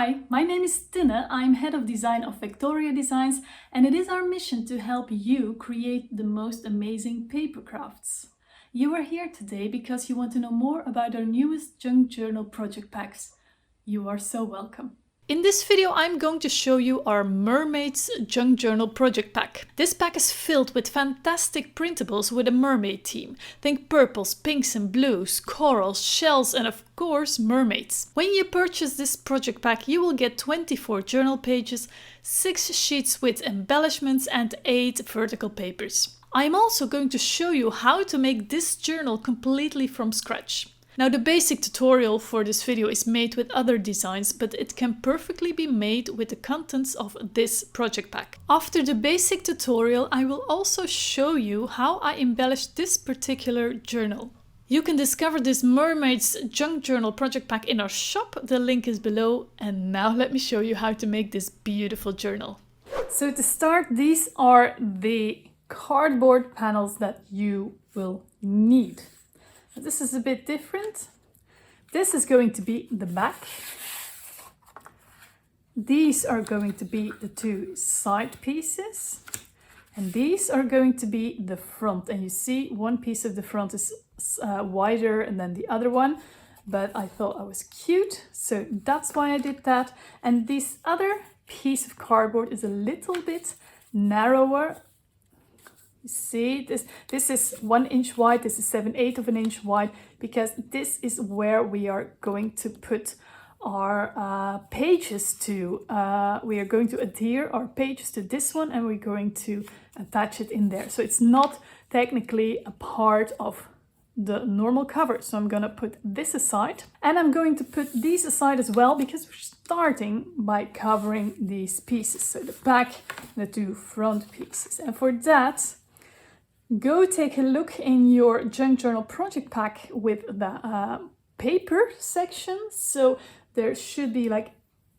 Hi, my name is Tinne. I'm head of design of Victoria Designs, and it is our mission to help you create the most amazing paper crafts. You are here today because you want to know more about our newest junk journal project packs. You are so welcome. In this video, I'm going to show you our Mermaids junk journal project pack. This pack is filled with fantastic printables with a mermaid theme. Think purples, pinks and blues, corals, shells and of course mermaids. When you purchase this project pack, you will get 24 journal pages, 6 sheets with embellishments and 8 vertical papers. I'm also going to show you how to make this journal completely from scratch. Now, the basic tutorial for this video is made with other designs, but it can perfectly be made with the contents of this project pack. After the basic tutorial, I will also show you how I embellished this particular journal. You can discover this Mermaids junk journal project pack in our shop. The link is below. And now let me show you how to make this beautiful journal. So to start, these are the cardboard panels that you will need. This is a bit different. This is going to be the back. These are going to be the 2 side pieces. And these are going to be the front. And you see one piece of the front is wider than the other one. But I thought I was cute, so that's why I did that. And this other piece of cardboard is a little bit narrower. You see, this is 1 inch wide, this is 7/8 of an inch wide, because this is where we are going to put our pages to. We are going to adhere our pages to this one and we're going to attach it in there. So it's not technically a part of the normal cover. So I'm going to put this aside and I'm going to put these aside as well, because we're starting by covering these pieces. So the back, the 2 front pieces. And for that, go take a look in your junk journal project pack with the paper section. So there should be like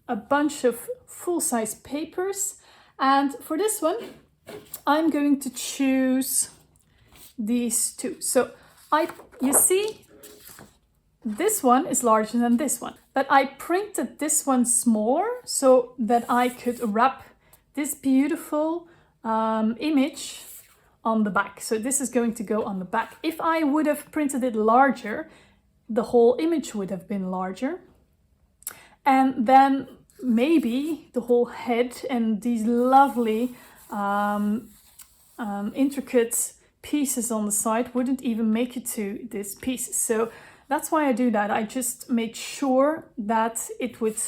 a bunch of full-size papers. And for this one, I'm going to choose these 2. So you see, this one is larger than this one, but I printed this one smaller so that I could wrap this beautiful image on the back. So this is going to go on the back. If I would have printed it larger, the whole image would have been larger. And then maybe the whole head and these lovely intricate pieces on the side wouldn't even make it to this piece. So that's why I do that. I just made sure that it would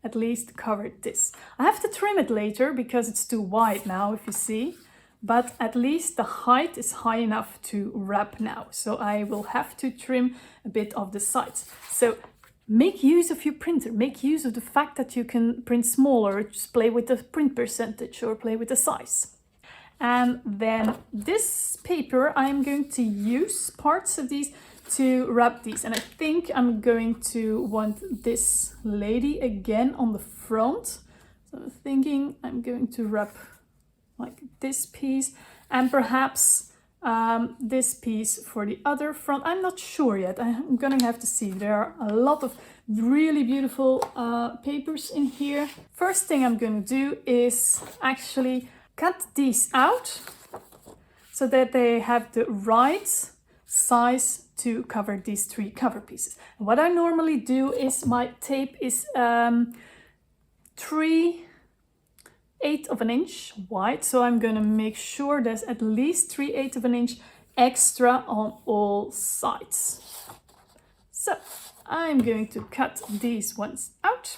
at least cover this. I have to trim it later because it's too wide now, if you see. But at least the height is high enough to wrap now. So I will have to trim a bit of the sides. So make use of your printer. Make use of the fact that you can print smaller, just play with the print percentage or play with the size. And then this paper, I'm going to use parts of these to wrap these. And I think I'm going to want this lady again on the front. So I'm thinking I'm going to wrap like this piece and perhaps this piece for the other front. I'm not sure yet. I'm gonna have to see. There are a lot of really beautiful papers in here. First thing I'm gonna do is actually cut these out so that they have the right size to cover these 3 cover pieces. And what I normally do is my tape is 3/8 of an inch wide, so I'm going to make sure there's at least 3/8 of an inch extra on all sides. So I'm going to cut these ones out.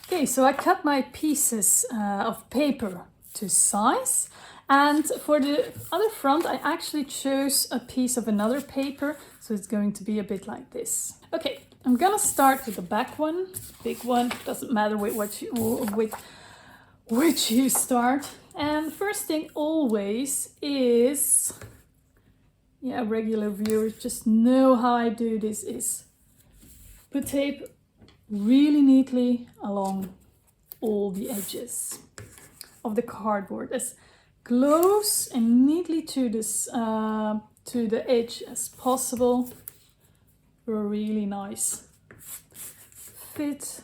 Okay, so I cut my pieces of paper to size, and for the other front I actually chose a piece of another paper, so it's going to be a bit like this. Okay, I'm gonna start with the back one, big one, doesn't matter with which you start. And first thing always is, regular viewers just know how I do this, is put tape really neatly along all the edges of the cardboard, as close and neatly to this to the edge as possible for a really nice fit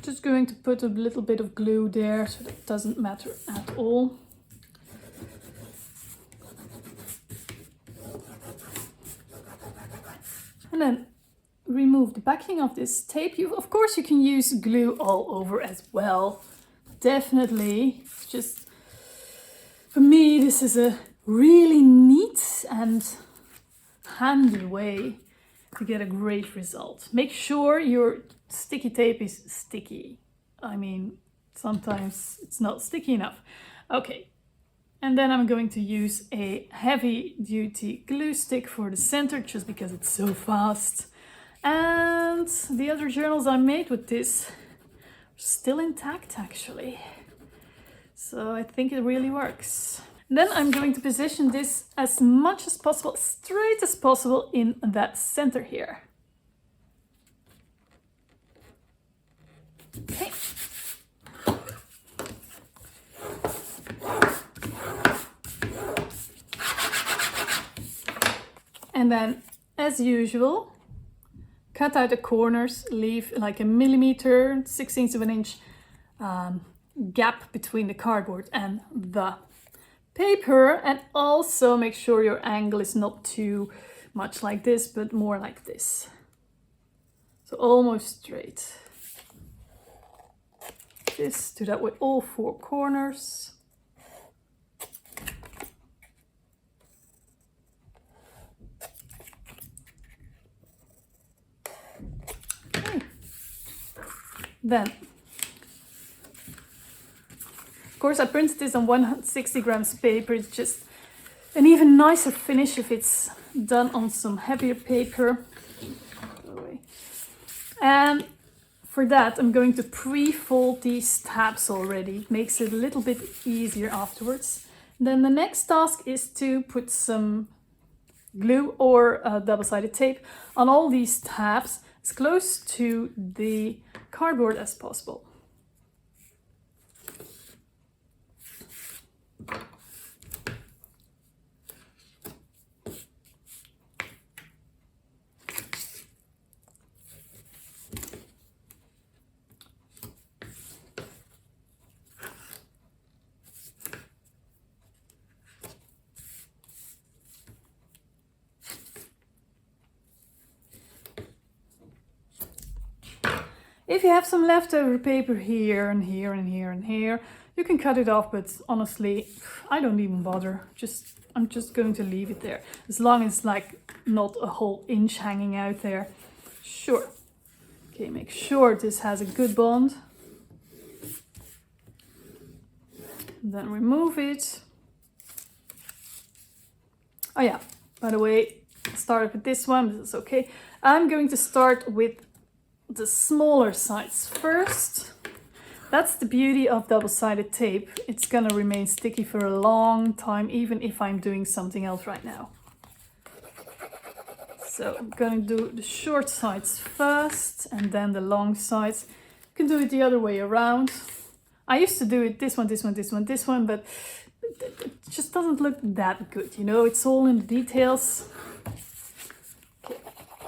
Just going to put a little bit of glue there so that it doesn't matter at all. And then remove the backing of this tape. Of course you can use glue all over as well. Definitely. Just for me this is a really neat and handy way to get a great result. Make sure your sticky tape is sticky. I mean, sometimes it's not sticky enough. Okay, and then I'm going to use a heavy duty glue stick for the center just because it's so fast. And the other journals I made with this are still intact actually. So I think it really works. Then I'm going to position this as much as possible, straight as possible in that center here. Okay. And then, as usual, cut out the corners, leave like a millimeter, 1/16 of an inch gap between the cardboard and the paper, and also make sure your angle is not too much like this, but more like this. So almost straight. Just do that with all 4 corners. Okay. Then, of course, I printed this on 160 grams paper. It's just an even nicer finish if it's done on some heavier paper. And for that, I'm going to pre-fold these tabs already. It makes it a little bit easier afterwards. Then the next task is to put some glue or double-sided tape on all these tabs as close to the cardboard as possible. If you have some leftover paper here and here and here and here, you can cut it off, but honestly, I don't even bother. I'm just going to leave it there. As long as like not a whole inch hanging out there. Sure. Okay, make sure this has a good bond. Then remove it. Oh yeah, by the way, I started with this one, this is okay. I'm going to start with the smaller sides first. That's the beauty of double-sided tape. It's gonna remain sticky for a long time, even if I'm doing something else right now. So I'm gonna do the short sides first and then the long sides. You can do it the other way around. I used to do it this one, but it just doesn't look that good, you know, it's all in the details.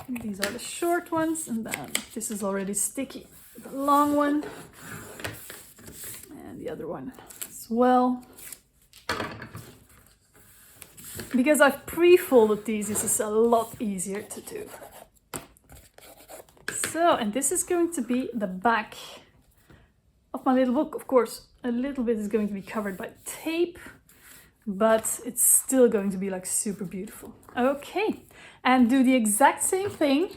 These are the short ones, and then this is already sticky. The long one, and the other one as well. Because I've pre-folded these, this is a lot easier to do. So, and this is going to be the back of my little book. Of course, a little bit is going to be covered by tape, but it's still going to be like super beautiful. Okay, and do the exact same thing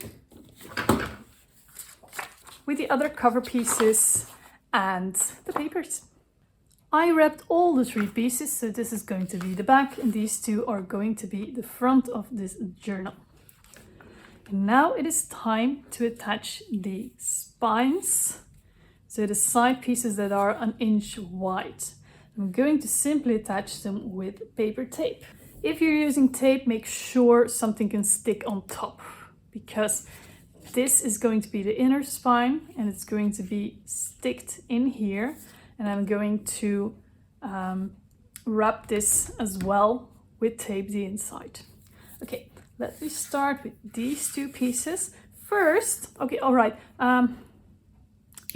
with the other cover pieces and the papers. I wrapped all the 3 pieces, so this is going to be the back and these 2 are going to be the front of this journal. And now it is time to attach the spines, so the side pieces that are 1 inch wide. I'm going to simply attach them with paper tape. If you're using tape, make sure something can stick on top, because this is going to be the inner spine and it's going to be sticked in here, and I'm going to wrap this as well with tape the inside. Okay, let me start with these 2 pieces first. Okay, all right.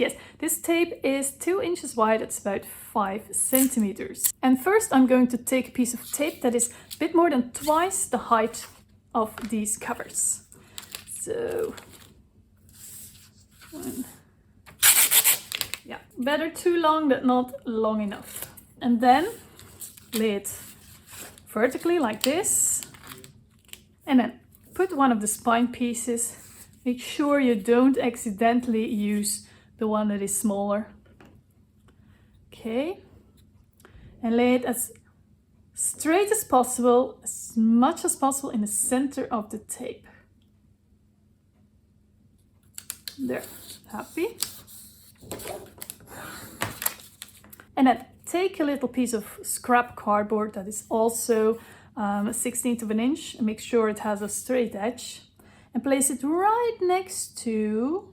Yes, this tape is 2 inches wide, it's about 5 centimeters. And first I'm going to take a piece of tape that is a bit more than twice the height of these covers. So, yeah, better too long than not long enough. And then lay it vertically like this. And then put one of the spine pieces. Make sure you don't accidentally use the one that is smaller. Okay. And lay it as straight as possible, as much as possible in the center of the tape. There, happy. And then take a little piece of scrap cardboard that is also 1/16 of an inch and make sure it has a straight edge and place it right next to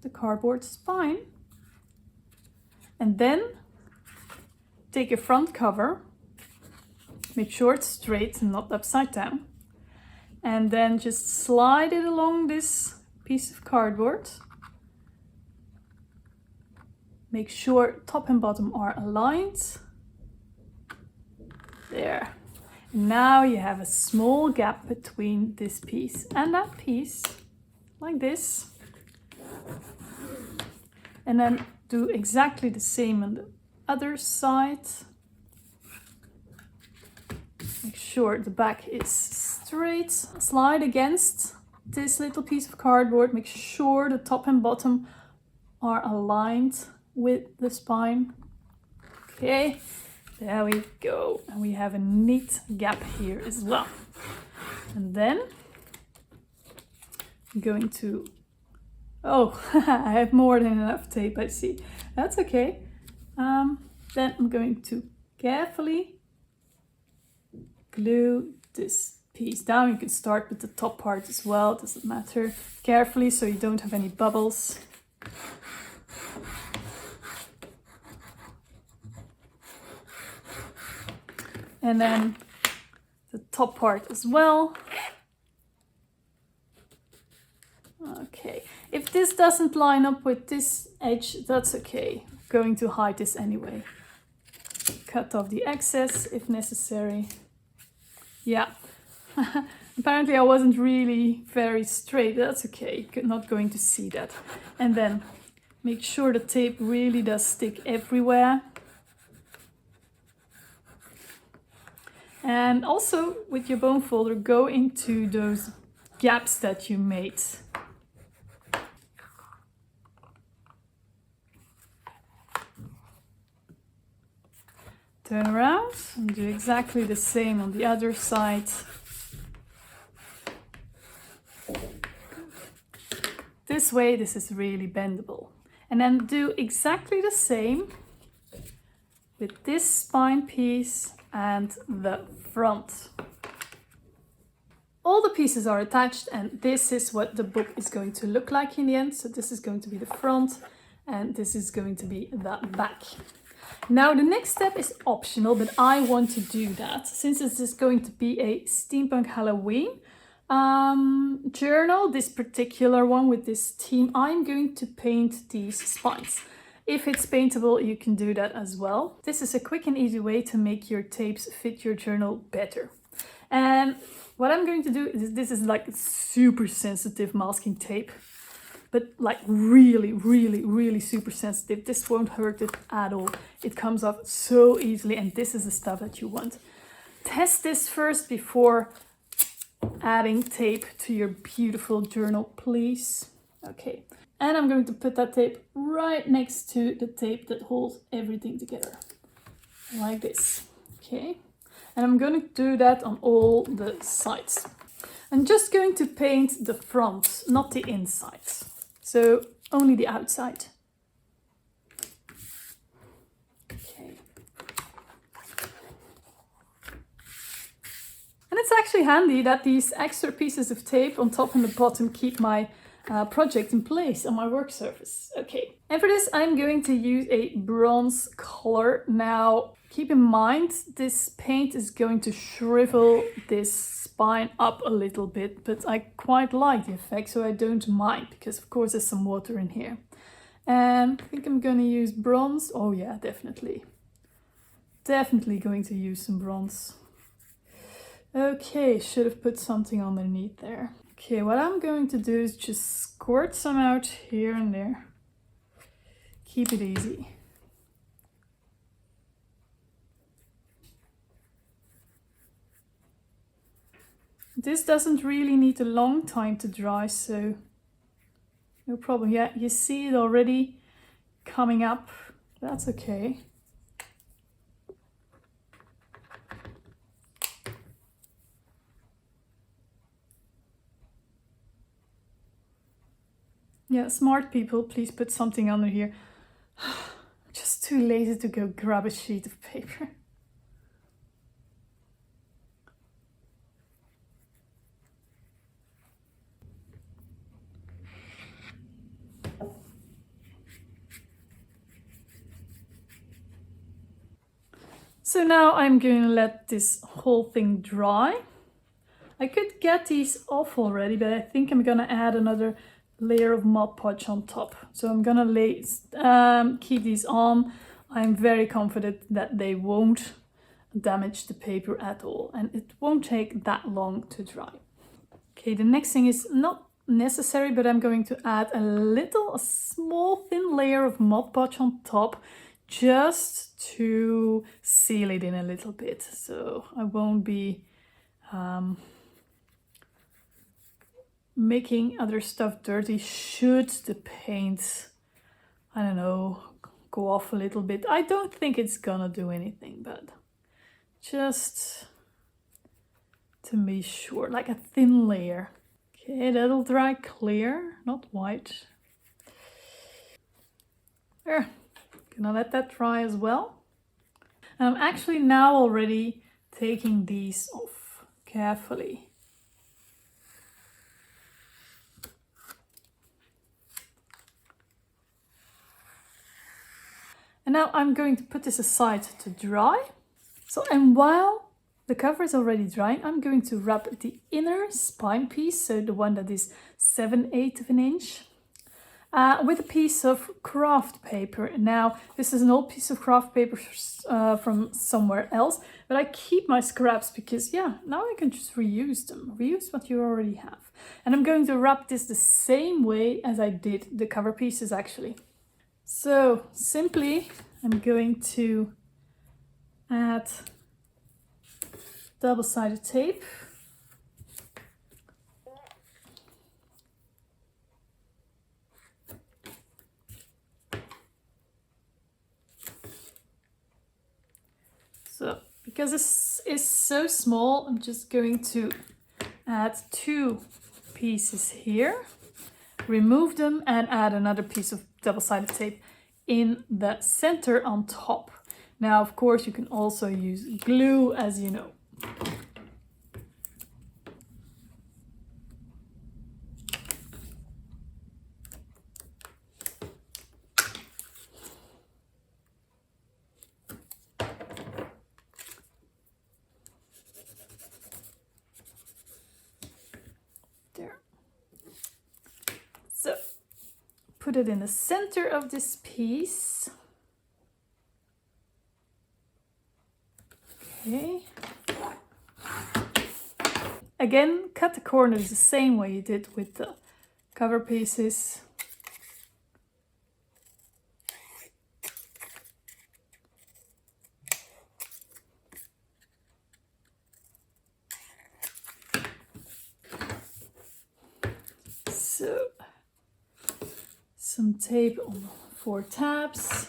the cardboard spine. And then take your front cover, make sure it's straight and not upside down, and then just slide it along this piece of cardboard. Make sure top and bottom are aligned. There. Now you have a small gap between this piece and that piece, like this. And then do exactly the same on the other side. Make sure the back is straight. Slide against this little piece of cardboard. Make sure the top and bottom are aligned with the spine. Okay. There we go. And we have a neat gap here as well. And then I'm going to, oh, I have more than enough tape, I see. That's okay. Then I'm going to carefully glue this piece down. You can start with the top part as well, it doesn't matter. Carefully so you don't have any bubbles. And then the top part as well. Okay, if this doesn't line up with this edge, that's okay. I'm going to hide this anyway. Cut off the excess if necessary. Yeah, apparently I wasn't really very straight, that's okay. You're not going to see that. And then make sure the tape really does stick everywhere. And also with your bone folder, go into those gaps that you made. Turn around and do exactly the same on the other side. This way, this is really bendable. And then do exactly the same with this spine piece and the front. All the pieces are attached and this is what the book is going to look like in the end. So this is going to be the front and this is going to be the back. Now the next step is optional, but I want to do that since this is going to be a steampunk Halloween journal, this particular one with this theme. I'm going to paint these spines. If it's paintable, you can do that as well. This is a quick and easy way to make your tapes fit your journal better. And what I'm going to do is, this is like super sensitive masking tape, but like really, really, really super sensitive. This won't hurt it at all. It comes off so easily and this is the stuff that you want. Test this first before adding tape to your beautiful journal, please. Okay. And I'm going to put that tape right next to the tape that holds everything together. Like this. Okay. And I'm going to do that on all the sides. I'm just going to paint the front, not the inside. So only the outside. Okay. And it's actually handy that these extra pieces of tape on top and the bottom keep my project in place on my work surface. Okay, and for this I'm going to use a bronze color. Now keep in mind this paint is going to shrivel this spine up a little bit, but I quite like the effect, so I don't mind because of course there's some water in here. And I think I'm gonna use bronze. Oh yeah, definitely. Definitely going to use some bronze. Okay, should have put something underneath there. Okay, what I'm going to do is just squirt some out here and there. Keep it easy. This doesn't really need a long time to dry, so no problem. Yeah, you see it already coming up. That's okay. Yeah, smart people, please put something under here. Just too lazy to go grab a sheet of paper. So now I'm going to let this whole thing dry. I could get these off already, but I think I'm gonna add another layer of Mod Podge on top. So I'm gonna keep these on. I'm very confident that they won't damage the paper at all, and it won't take that long to dry. Okay, the next thing is not necessary, but I'm going to add a small thin layer of Mod Podge on top, just to seal it in a little bit. So I won't be making other stuff dirty should the paint, I don't know, go off a little bit. I don't think it's gonna do anything, but just to be sure, like a thin layer. Okay, that'll dry clear, not white. There, gonna let that dry as well. And I'm actually now already taking these off carefully. And now I'm going to put this aside to dry. So, and while the cover is already drying, I'm going to wrap the inner spine piece, so the one that is 7/8 of an inch, with a piece of kraft paper. Now, this is an old piece of kraft paper from somewhere else, but I keep my scraps because, yeah, now I can just reuse them. Reuse what you already have. And I'm going to wrap this the same way as I did the cover pieces, actually. So simply, I'm going to add double-sided tape. So because this is so small, I'm just going to add 2 pieces here, remove them, and add another piece of double-sided tape in the center on top. Now, of course, you can also use glue, as you know. There. So, put it in the center of this piece. Okay. Again, cut the corners the same way you did with the cover pieces. So, some tape on 4 tabs.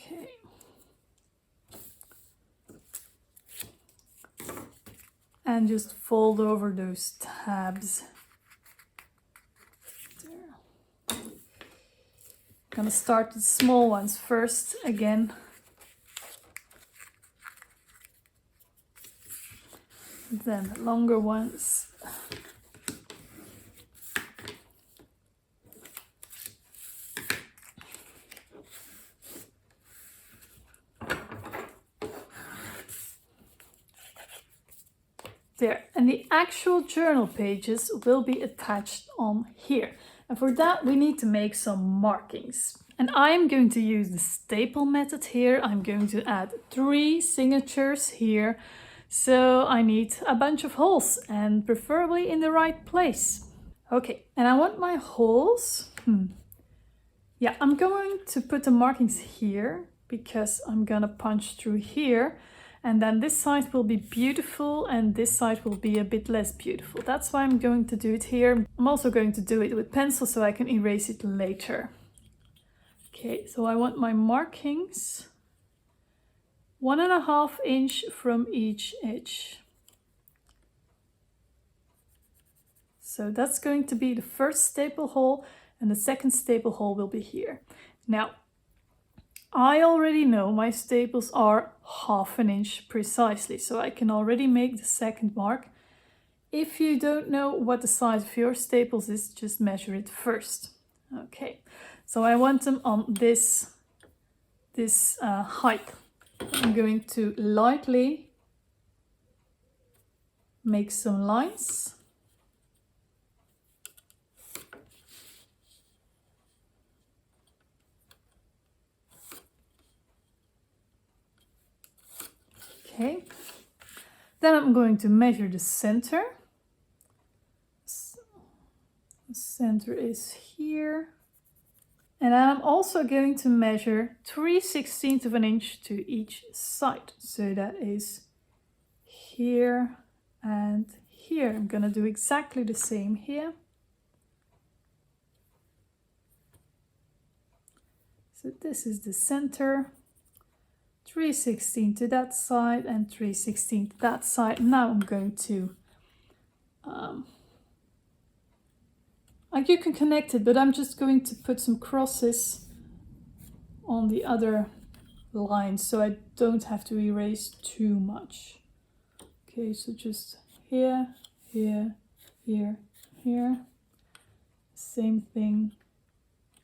Okay. And just fold over those tabs. There. gonna start with the small ones first again. Then the longer ones. There, and the actual journal pages will be attached on here. And for that we need to make some markings. And I am going to use the staple method here. I'm going to add 3 signatures here. So I need a bunch of holes and preferably in the right place. Okay, and I want my holes. Yeah, I'm going to put the markings here because I'm gonna punch through here. And then this side will be beautiful and this side will be a bit less beautiful. That's why I'm going to do it here. I'm also going to do it with pencil so I can erase it later. Okay, so I want my markings 1.5 inch from each edge. So that's going to be the first staple hole and the second staple hole will be here. Now, I already know my staples are 1/2 inch precisely, so I can already make the second mark. If you don't know what the size of your staples is, just measure it first. Okay, so I want them on this height. I'm going to lightly make some lines. Okay, then I'm going to measure the center. So the center is here. And I'm also going to measure 3/16 of an inch to each side. So that is here and here. I'm going to do exactly the same here. So this is the center. 3/16 to that side and 3/16 to that side. Now I'm going to, you can connect it, but I'm just going to put some crosses on the other lines so I don't have to erase too much. Okay, so just here, here, here, here. Same thing,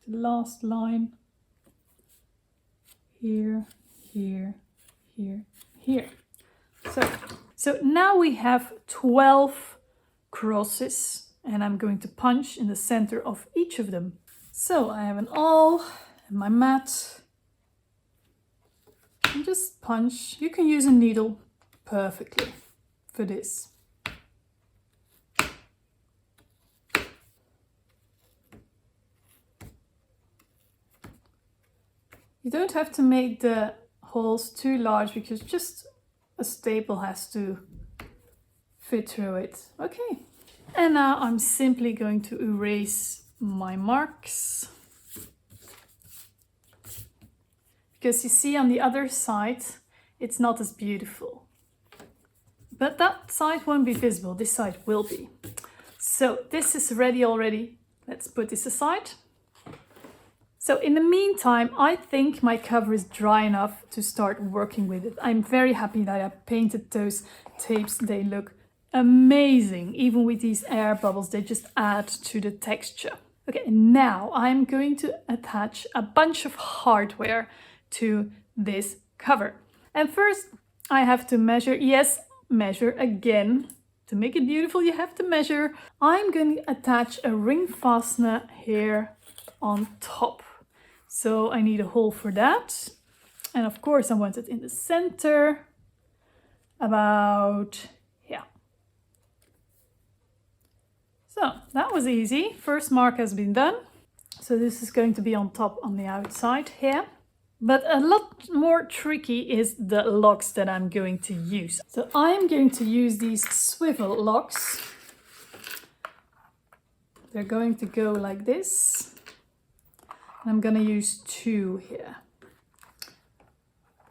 the last line, here, here, here, here. So now we have 12 crosses and I'm going to punch in the center of each of them. So I have an awl and my mat. And just punch. You can use a needle perfectly for this. You don't have to make the holes too large because just a staple has to fit through it. Okay, and now I'm simply going to erase my marks because you see on the other side it's not as beautiful, but that side won't be visible, this side will be. So this is ready already. Let's put this aside. So in the meantime, I think my cover is dry enough to start working with it. I'm very happy that I painted those tapes. They look amazing. Even with these air bubbles, they just add to the texture. Okay, now I'm going to attach a bunch of hardware to this cover. And first I have to measure. Yes, measure again. To make it beautiful, you have to measure. I'm going to attach a ring fastener here on top. So I need a hole for that. And of course I want it in the center, about, yeah. So that was easy. First mark has been done. So this is going to be on top on the outside here. But a lot more tricky is the locks that I'm going to use. So I'm going to use these swivel locks. They're going to go like this. I'm going to use 2 here.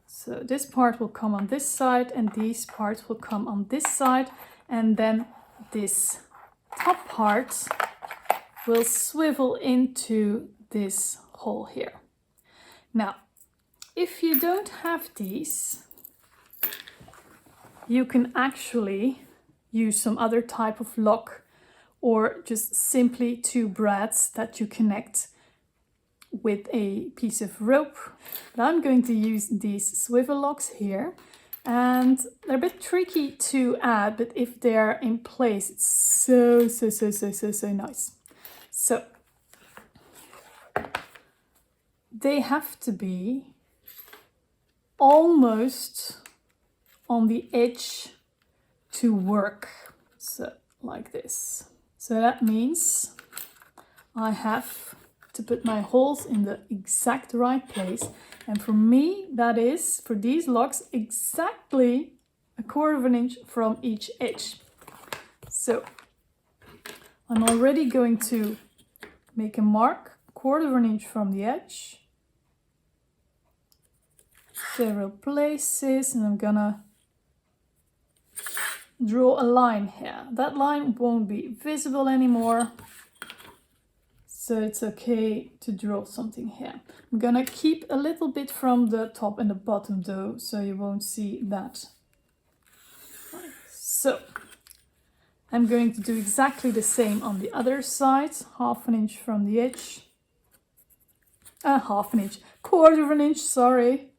So this part will come on this side and these parts will come on this side, and then this top part will swivel into this hole here. Now, if you don't have these, you can actually use some other type of lock or just simply two brads that you connect with a piece of rope. But I'm going to use these swivel locks here, and they're a bit tricky to add, but if they're in place, it's so nice. So they have to be almost on the edge to work. So like this. So that means I have to put my holes in the exact right place. And for me, that is, for these locks, exactly 1/4 inch from each edge. So I'm already going to make a mark 1/4 inch from the edge. Several places, and I'm gonna draw a line here. That line won't be visible anymore, so it's okay to draw something here. I'm gonna keep a little bit from the top and the bottom though, so you won't see that. So I'm going to do exactly the same on the other side, 1/2 inch from the edge. 1/2 inch, 1/4 inch, sorry.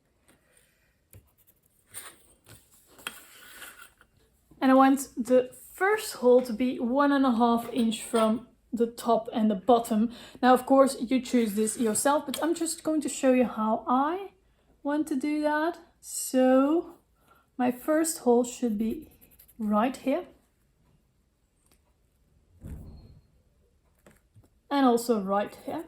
And I want the first hole to be 1.5 inch from the top and the bottom. Now, of course, you choose this yourself, but I'm just going to show you how I want to do that. So my first hole should be right here. And also right here.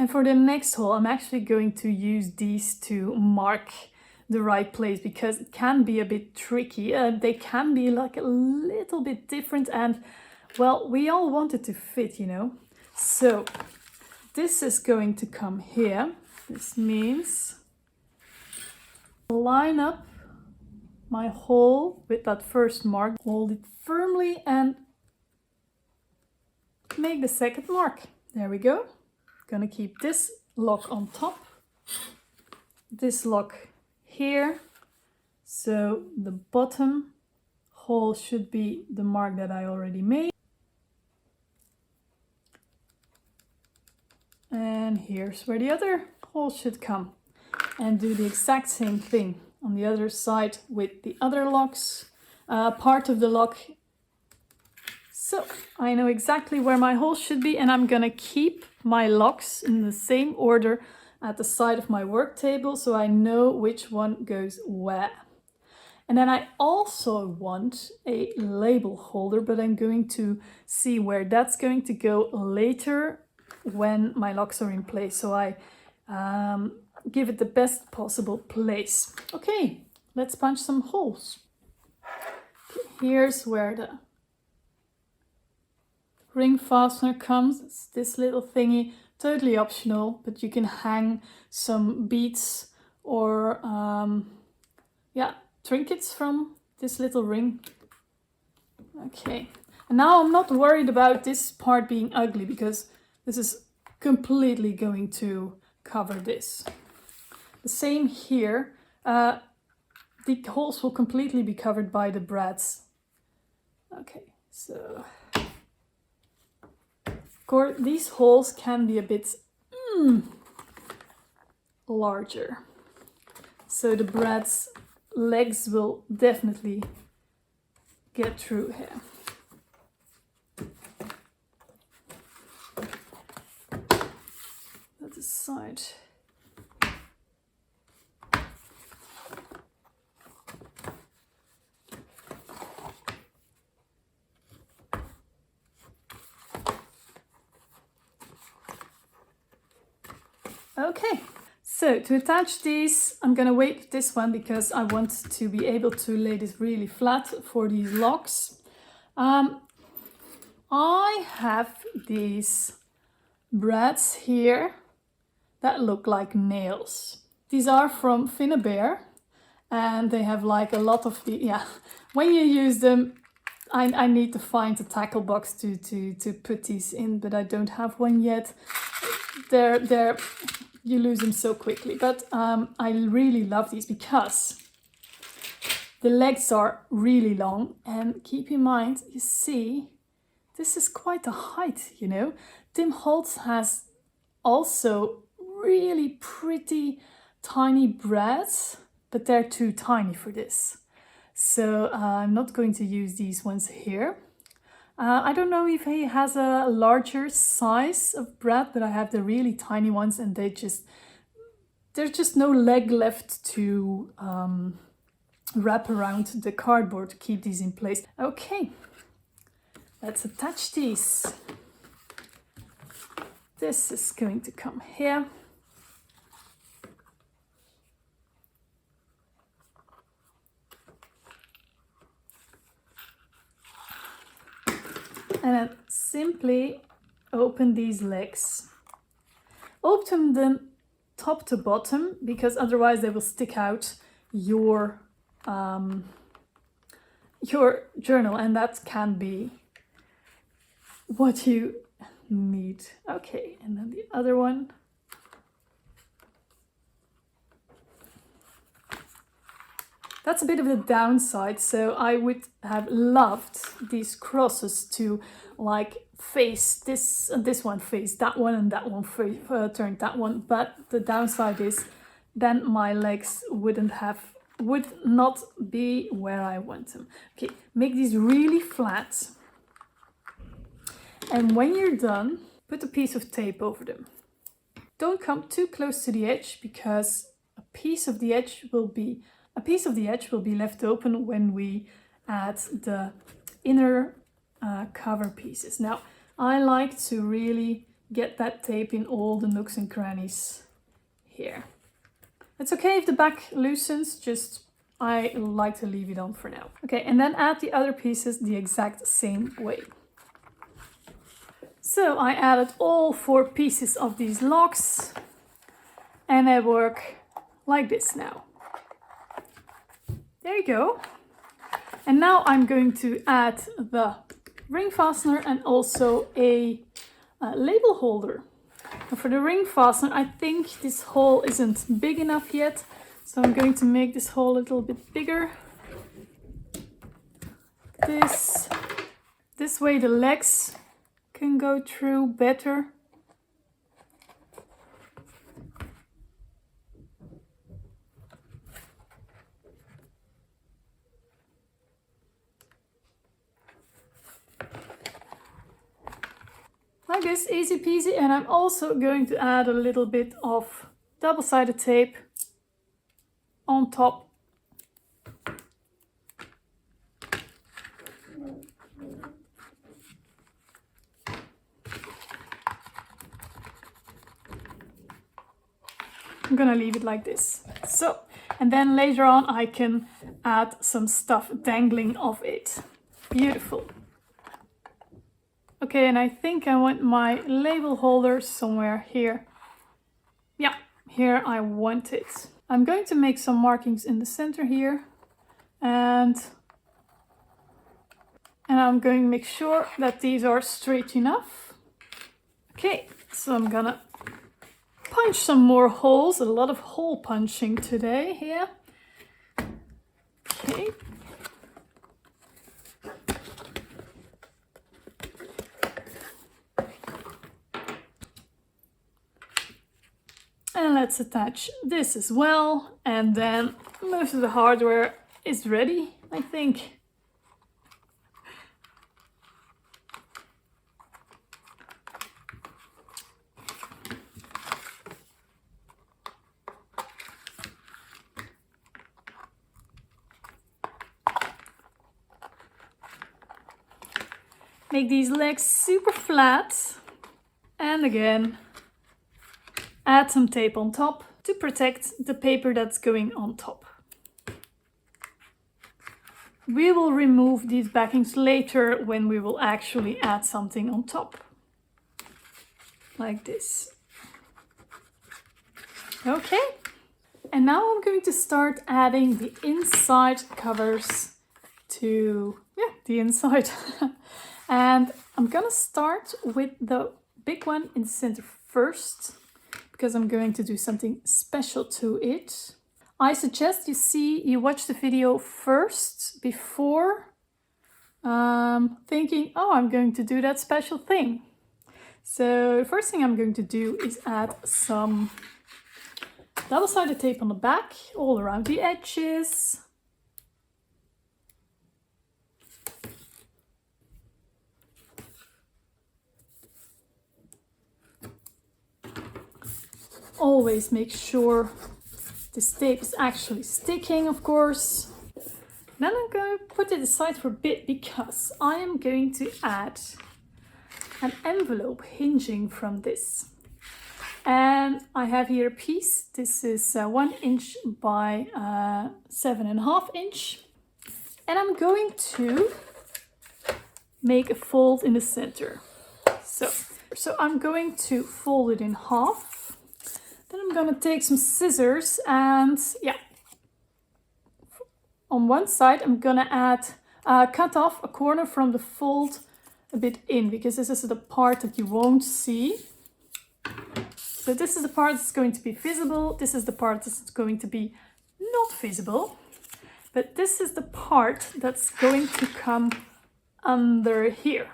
And for the next hole, I'm actually going to use these to mark the right place, because it can be a bit tricky. They can be like a little bit different, and well, we all want it to fit, you know. So this is going to come here. This means line up my hole with that first mark, hold it firmly and make the second mark. There we go. Gonna keep this lock on top, this lock here, so the bottom hole should be the mark that I already made, and here's where the other hole should come, and do the exact same thing on the other side with the other locks, part of the lock. So I know exactly where my hole should be, and I'm gonna keep my locks in the same order at the side of my work table, so I know which one goes where. And then I also want a label holder, but I'm going to see where that's going to go later when my locks are in place, so I give it the best possible place. Okay, let's punch some holes. Here's where the ring fastener comes. It's this little thingy, totally optional, but you can hang some beads or trinkets from this little ring. Okay, and now I'm not worried about this part being ugly, because this is completely going to cover this. The same here, the holes will completely be covered by the brads. Okay, so these holes can be a bit larger, so the brad's legs will definitely get through here. Other side. Okay, so to attach these, I'm gonna wait with this one because I want to be able to lay this really flat for these locks. I have these brads here that look like nails. These are from Bear, and they have like a lot of the, yeah, when you use them, I need to find a tackle box to put these in, but I don't have one yet. They're you lose them so quickly, but I really love these because the legs are really long, and keep in mind, you see, this is quite a height, you know. Tim Holtz has also really pretty tiny breads, but they're too tiny for this. So I'm not going to use these ones here. I don't know if he has a larger size of bread, but I have the really tiny ones, and there's just no leg left to wrap around the cardboard to keep these in place. Okay, let's attach these. This is going to come here. And then simply open these legs. Open them top to bottom, because otherwise they will stick out your journal, and that can be what you need. Okay, and then the other one. That's a bit of the downside, so I would have loved these crosses to like face this, and this one face that one, and that one turn that one, but the downside is then my legs would not be where I want them. Okay, make these really flat, and when you're done, put a piece of tape over them. Don't come too close to the edge, because a piece of the edge will be left open when we add the inner cover pieces. Now, I like to really get that tape in all the nooks and crannies here. It's okay if the back loosens, just I like to leave it on for now. Okay, and then add the other pieces the exact same way. So I added all 4 pieces of these locks, and they work like this now. There you go. And now I'm going to add the ring fastener and also a label holder. And for the ring fastener, I think this hole isn't big enough yet, so I'm going to make this hole a little bit bigger. This way the legs can go through better. Like this, easy peasy. And I'm also going to add a little bit of double-sided tape on top. I'm gonna leave it like this. So, and then later on I can add some stuff dangling off it. Beautiful. Okay, and I think I want my label holder somewhere here. Yeah, here I want it. I'm going to make some markings in the center here, and I'm going to make sure that these are straight enough. Okay, so I'm gonna punch some more holes. A lot of hole punching today here. Okay. And let's attach this as well, and then most of the hardware is ready, I think. Make these legs super flat, and again add some tape on top to protect the paper that's going on top. We will remove these backings later when we will actually add something on top. Like this. Okay. And now I'm going to start adding the inside covers to the inside. And I'm gonna start with the big one in the center first, because I'm going to do something special to it. I suggest you watch the video first before thinking, oh, I'm going to do that special thing. So the first thing I'm going to do is add some double-sided tape on the back, all around the edges. Always make sure this tape is actually sticking, of course. Then I'm going to put it aside for a bit because I am going to add an envelope hinging from this. And I have here a piece. This is 1 inch by 7.5 inch. And I'm going to make a fold in the center. So I'm going to fold it in half. Then I'm going to take some scissors and on one side I'm going to cut off a corner from the fold a bit in, because this is the part that you won't see. So this is the part that's going to be visible. This is the part that's going to be not visible. But this is the part that's going to come under here.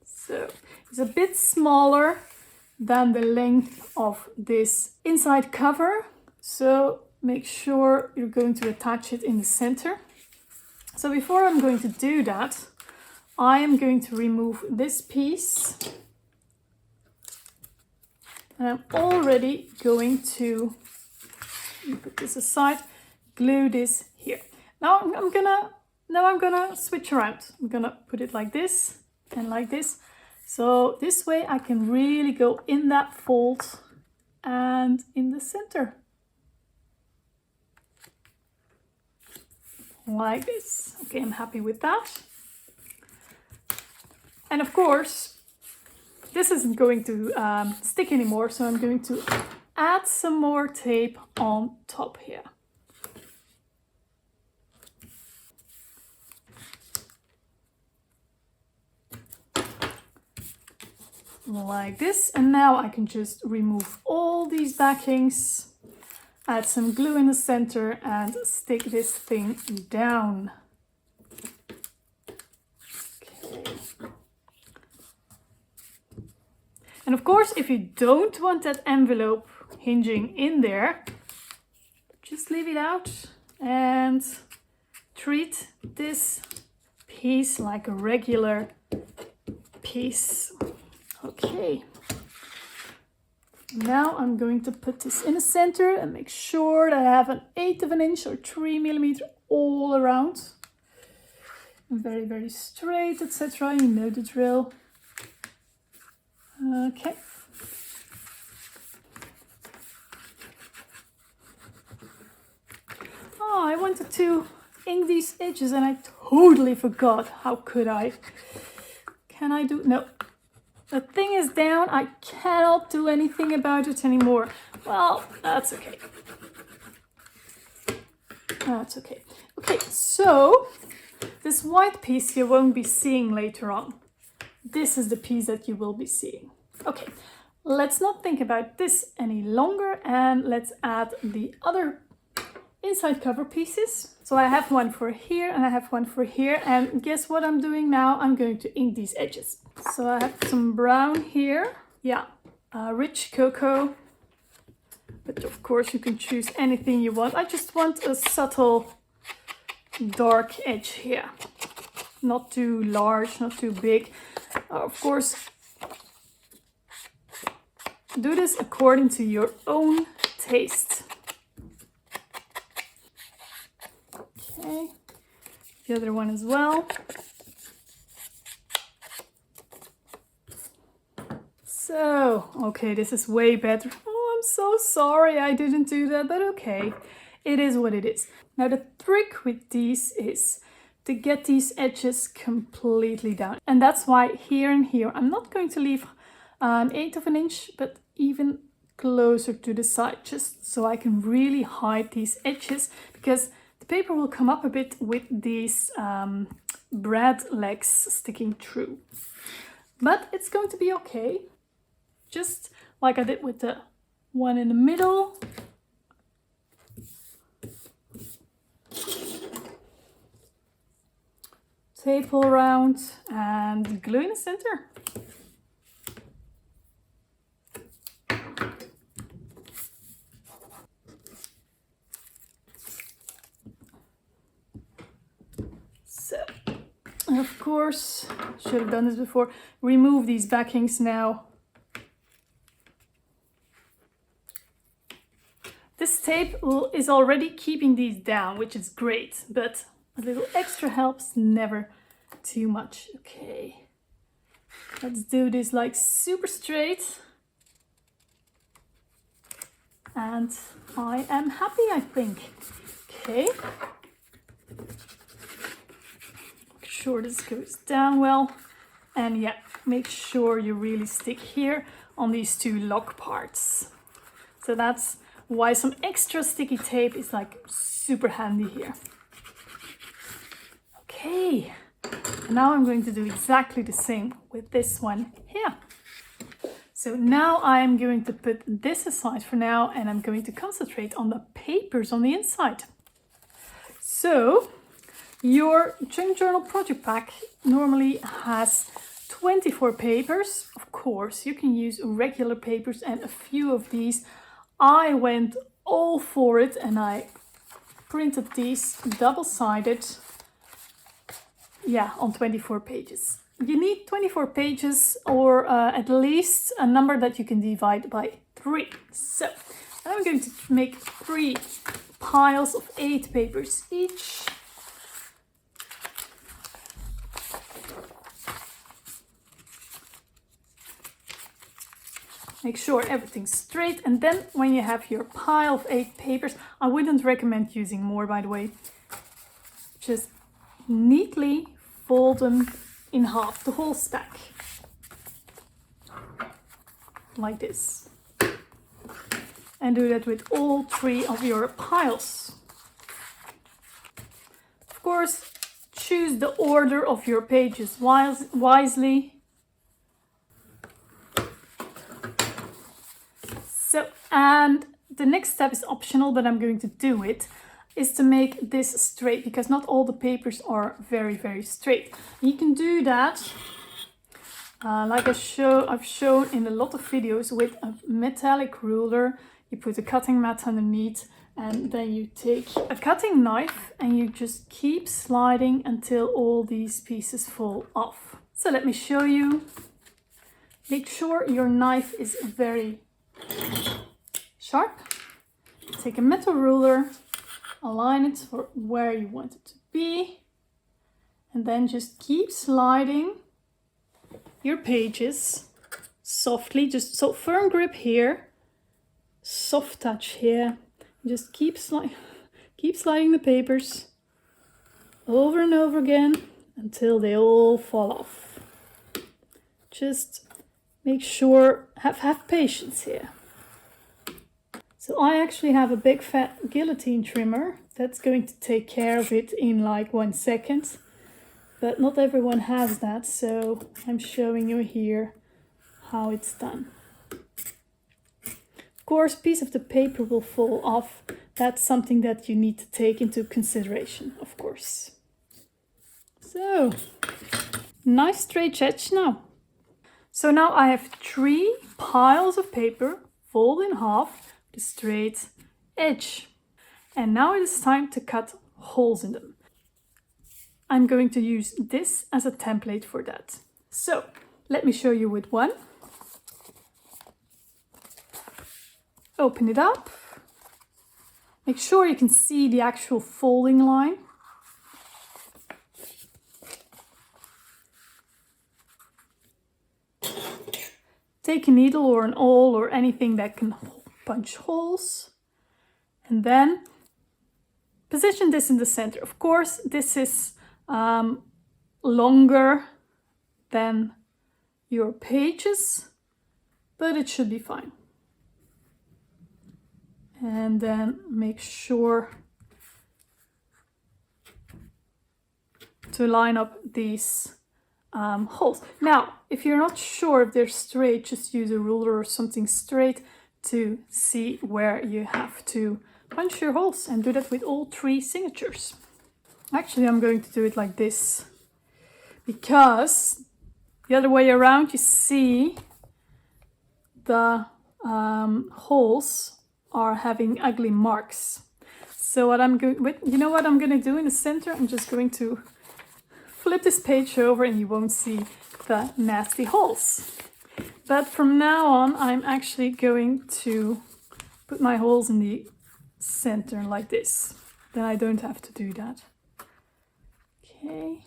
So it's a bit smaller than the length of this inside cover. So make sure you're going to attach it in the center. So before I'm going to do that, I am going to remove this piece. And I'm already going to put this aside, glue this here. Now I'm gonna switch around. I'm gonna put it like this and like this. So this way I can really go in that fold and in the center. Like this. Okay, I'm happy with that. And of course, this isn't going to stick anymore, so I'm going to add some more tape on top here. Like this, and now I can just remove all these backings, add some glue in the center and stick this thing down. Okay. And of course, if you don't want that envelope hinging in there, just leave it out and treat this piece like a regular piece. Okay, now I'm going to put this in the center and make sure that I have an 1/8 of an inch or 3 millimeter all around. Very, very straight, etc. You know the drill. Okay. Oh, I wanted to ink these edges and I totally forgot. How could I? Can I do? No. The thing is down, I cannot do anything about it anymore. Well, that's okay. That's okay. Okay, so this white piece you won't be seeing later on. This is the piece that you will be seeing. Okay, let's not think about this any longer and let's add the other inside cover pieces. So I have one for here and I have one for here, and guess what I'm doing now? I'm going to ink these edges. So I have some brown here, rich cocoa, but of course you can choose anything you want. I just want a subtle dark edge here, not too large, not too big. Of course, do this according to your own taste. Okay, the other one as well. So, okay, this is way better. Oh, I'm so sorry I didn't do that, but okay, it is what it is. Now the trick with these is to get these edges completely down. And that's why here and here, I'm not going to leave an 1/8 of an inch, but even closer to the side, just so I can really hide these edges, because the paper will come up a bit with these bread legs sticking through. But it's going to be okay, just like I did with the one in the middle. Tape all around and glue in the center. So, of course, should have done this before. Remove these backings now. This tape is already keeping these down, which is great, but a little extra helps, never too much. Okay, let's do this like super straight. And I am happy, I think. Okay. Make sure this goes down well. And yeah, make sure you really stick here on these two lock parts. So that's why some extra sticky tape is like super handy here. Okay, and now I'm going to do exactly the same with this one here. So now I'm going to put this aside for now, and I'm going to concentrate on the papers on the inside. So your junk journal project pack normally has 24 papers. Of course, you can use regular papers and a few of these. I went all for it and I printed these double-sided, yeah, on 24 pages. You need 24 pages or at least a number that you can divide by 3. So I'm going to make 3 piles of 8 papers each. Make sure everything's straight, and then when you have your pile of 8 papers, I wouldn't recommend using more, by the way. Just neatly fold them in half, the whole stack. Like this. And do that with all 3 of your piles. Of course, choose the order of your pages wisely. So, and the next step is optional, but I'm going to do it, is to make this straight, because not all the papers are very straight. You can do that, like I've shown in a lot of videos, with a metallic ruler. You put a cutting mat underneath, and then you take a cutting knife and you just keep sliding until all these pieces fall off. So let me show you. Make sure your knife is very sharp. Take a metal ruler, align it for where you want it to be, and then just keep sliding your pages softly. Just so firm grip here, soft touch here. Just keep sliding the papers over and over again until they all fall off. Just make sure, have patience here. So I actually have a big fat guillotine trimmer that's going to take care of it in like 1 second. But not everyone has that, so I'm showing you here how it's done. Of course, a piece of the paper will fall off. That's something that you need to take into consideration, of course. So, nice straight edge now. So now I have 3 piles of paper folded in half, the straight edge. And now it is time to cut holes in them. I'm going to use this as a template for that. So let me show you with one. Open it up. Make sure you can see the actual folding line. Take a needle or an awl or anything that can punch holes. And then position this in the center. Of course, this is longer than your pages, but it should be fine. And then make sure to line up these holes. Now, if you're not sure if they're straight, just use a ruler or something straight to see where you have to punch your holes, and do that with all 3 signatures. Actually, I'm going to do it like this, because the other way around, you see the holes are having ugly marks. So what I'm going with, you know what I'm going to do in the center? I'm just going to flip this page over and you won't see the nasty holes. But from now on, I'm actually going to put my holes in the center like this. Then I don't have to do that. Okay.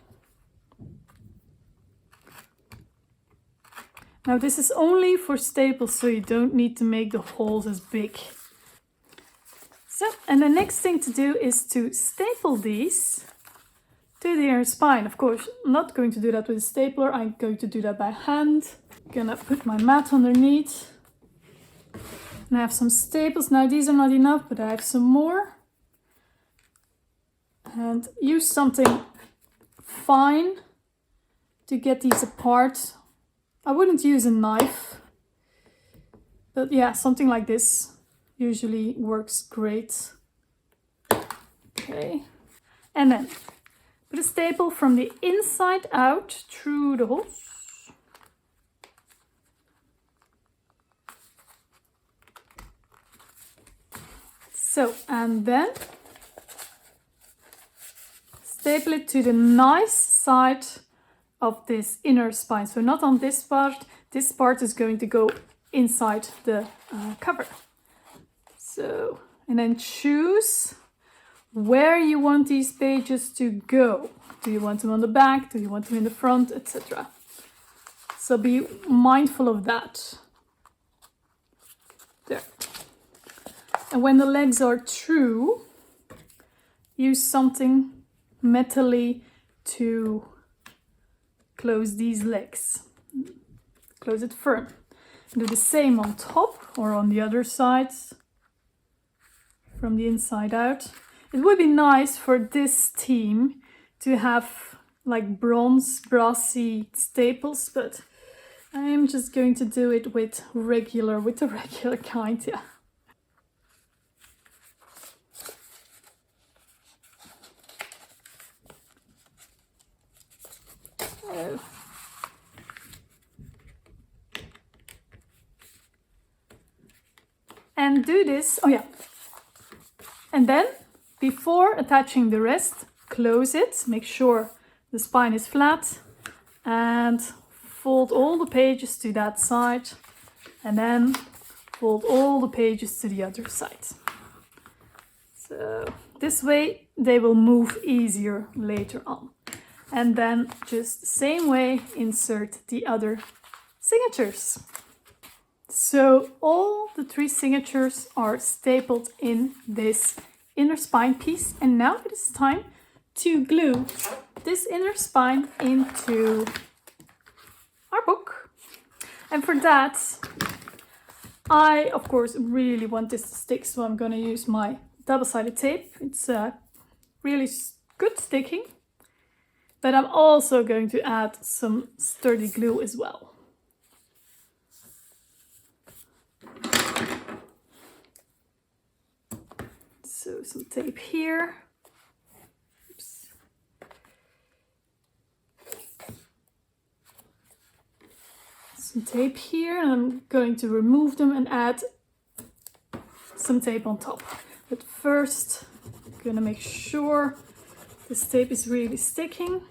Now this is only for staples, so you don't need to make the holes as big. So, and the next thing to do is to staple these to the inner spine. Of course, I'm not going to do that with a stapler. I'm going to do that by hand. I'm gonna put my mat underneath. And I have some staples. Now these are not enough, but I have some more. And use something fine to get these apart. I wouldn't use a knife, but yeah, something like this usually works great. Okay, and then put a staple from the inside out through the holes. So, and then staple it to the nice side of this inner spine. So not on this part. This part is going to go inside the cover. So, and then choose where you want these pages to go. Do you want them on the back? Do you want them in the front, etc.? So be mindful of that. There. And when the legs are true, use something metally to close these legs. Close it firm. Do the same on top or on the other sides. From the inside out. It would be nice for this team to have like bronze, brassy staples, but I'm just going to do it with the regular kind, yeah. And do this, oh yeah. And then, before attaching the rest, close it, make sure the spine is flat, and fold all the pages to that side, and then fold all the pages to the other side. So this way they will move easier later on. And then just the same way, insert the other signatures. So all the 3 signatures are stapled in this inner spine piece, and now it is time to glue this inner spine into our book. And for that, I of course really want this to stick, so I'm going to use my double-sided tape. It's really good sticking, but I'm also going to add some sturdy glue as well. So some tape here. Oops. Some tape here, and I'm going to remove them and add some tape on top. But first, I'm going to make sure this tape is really sticking.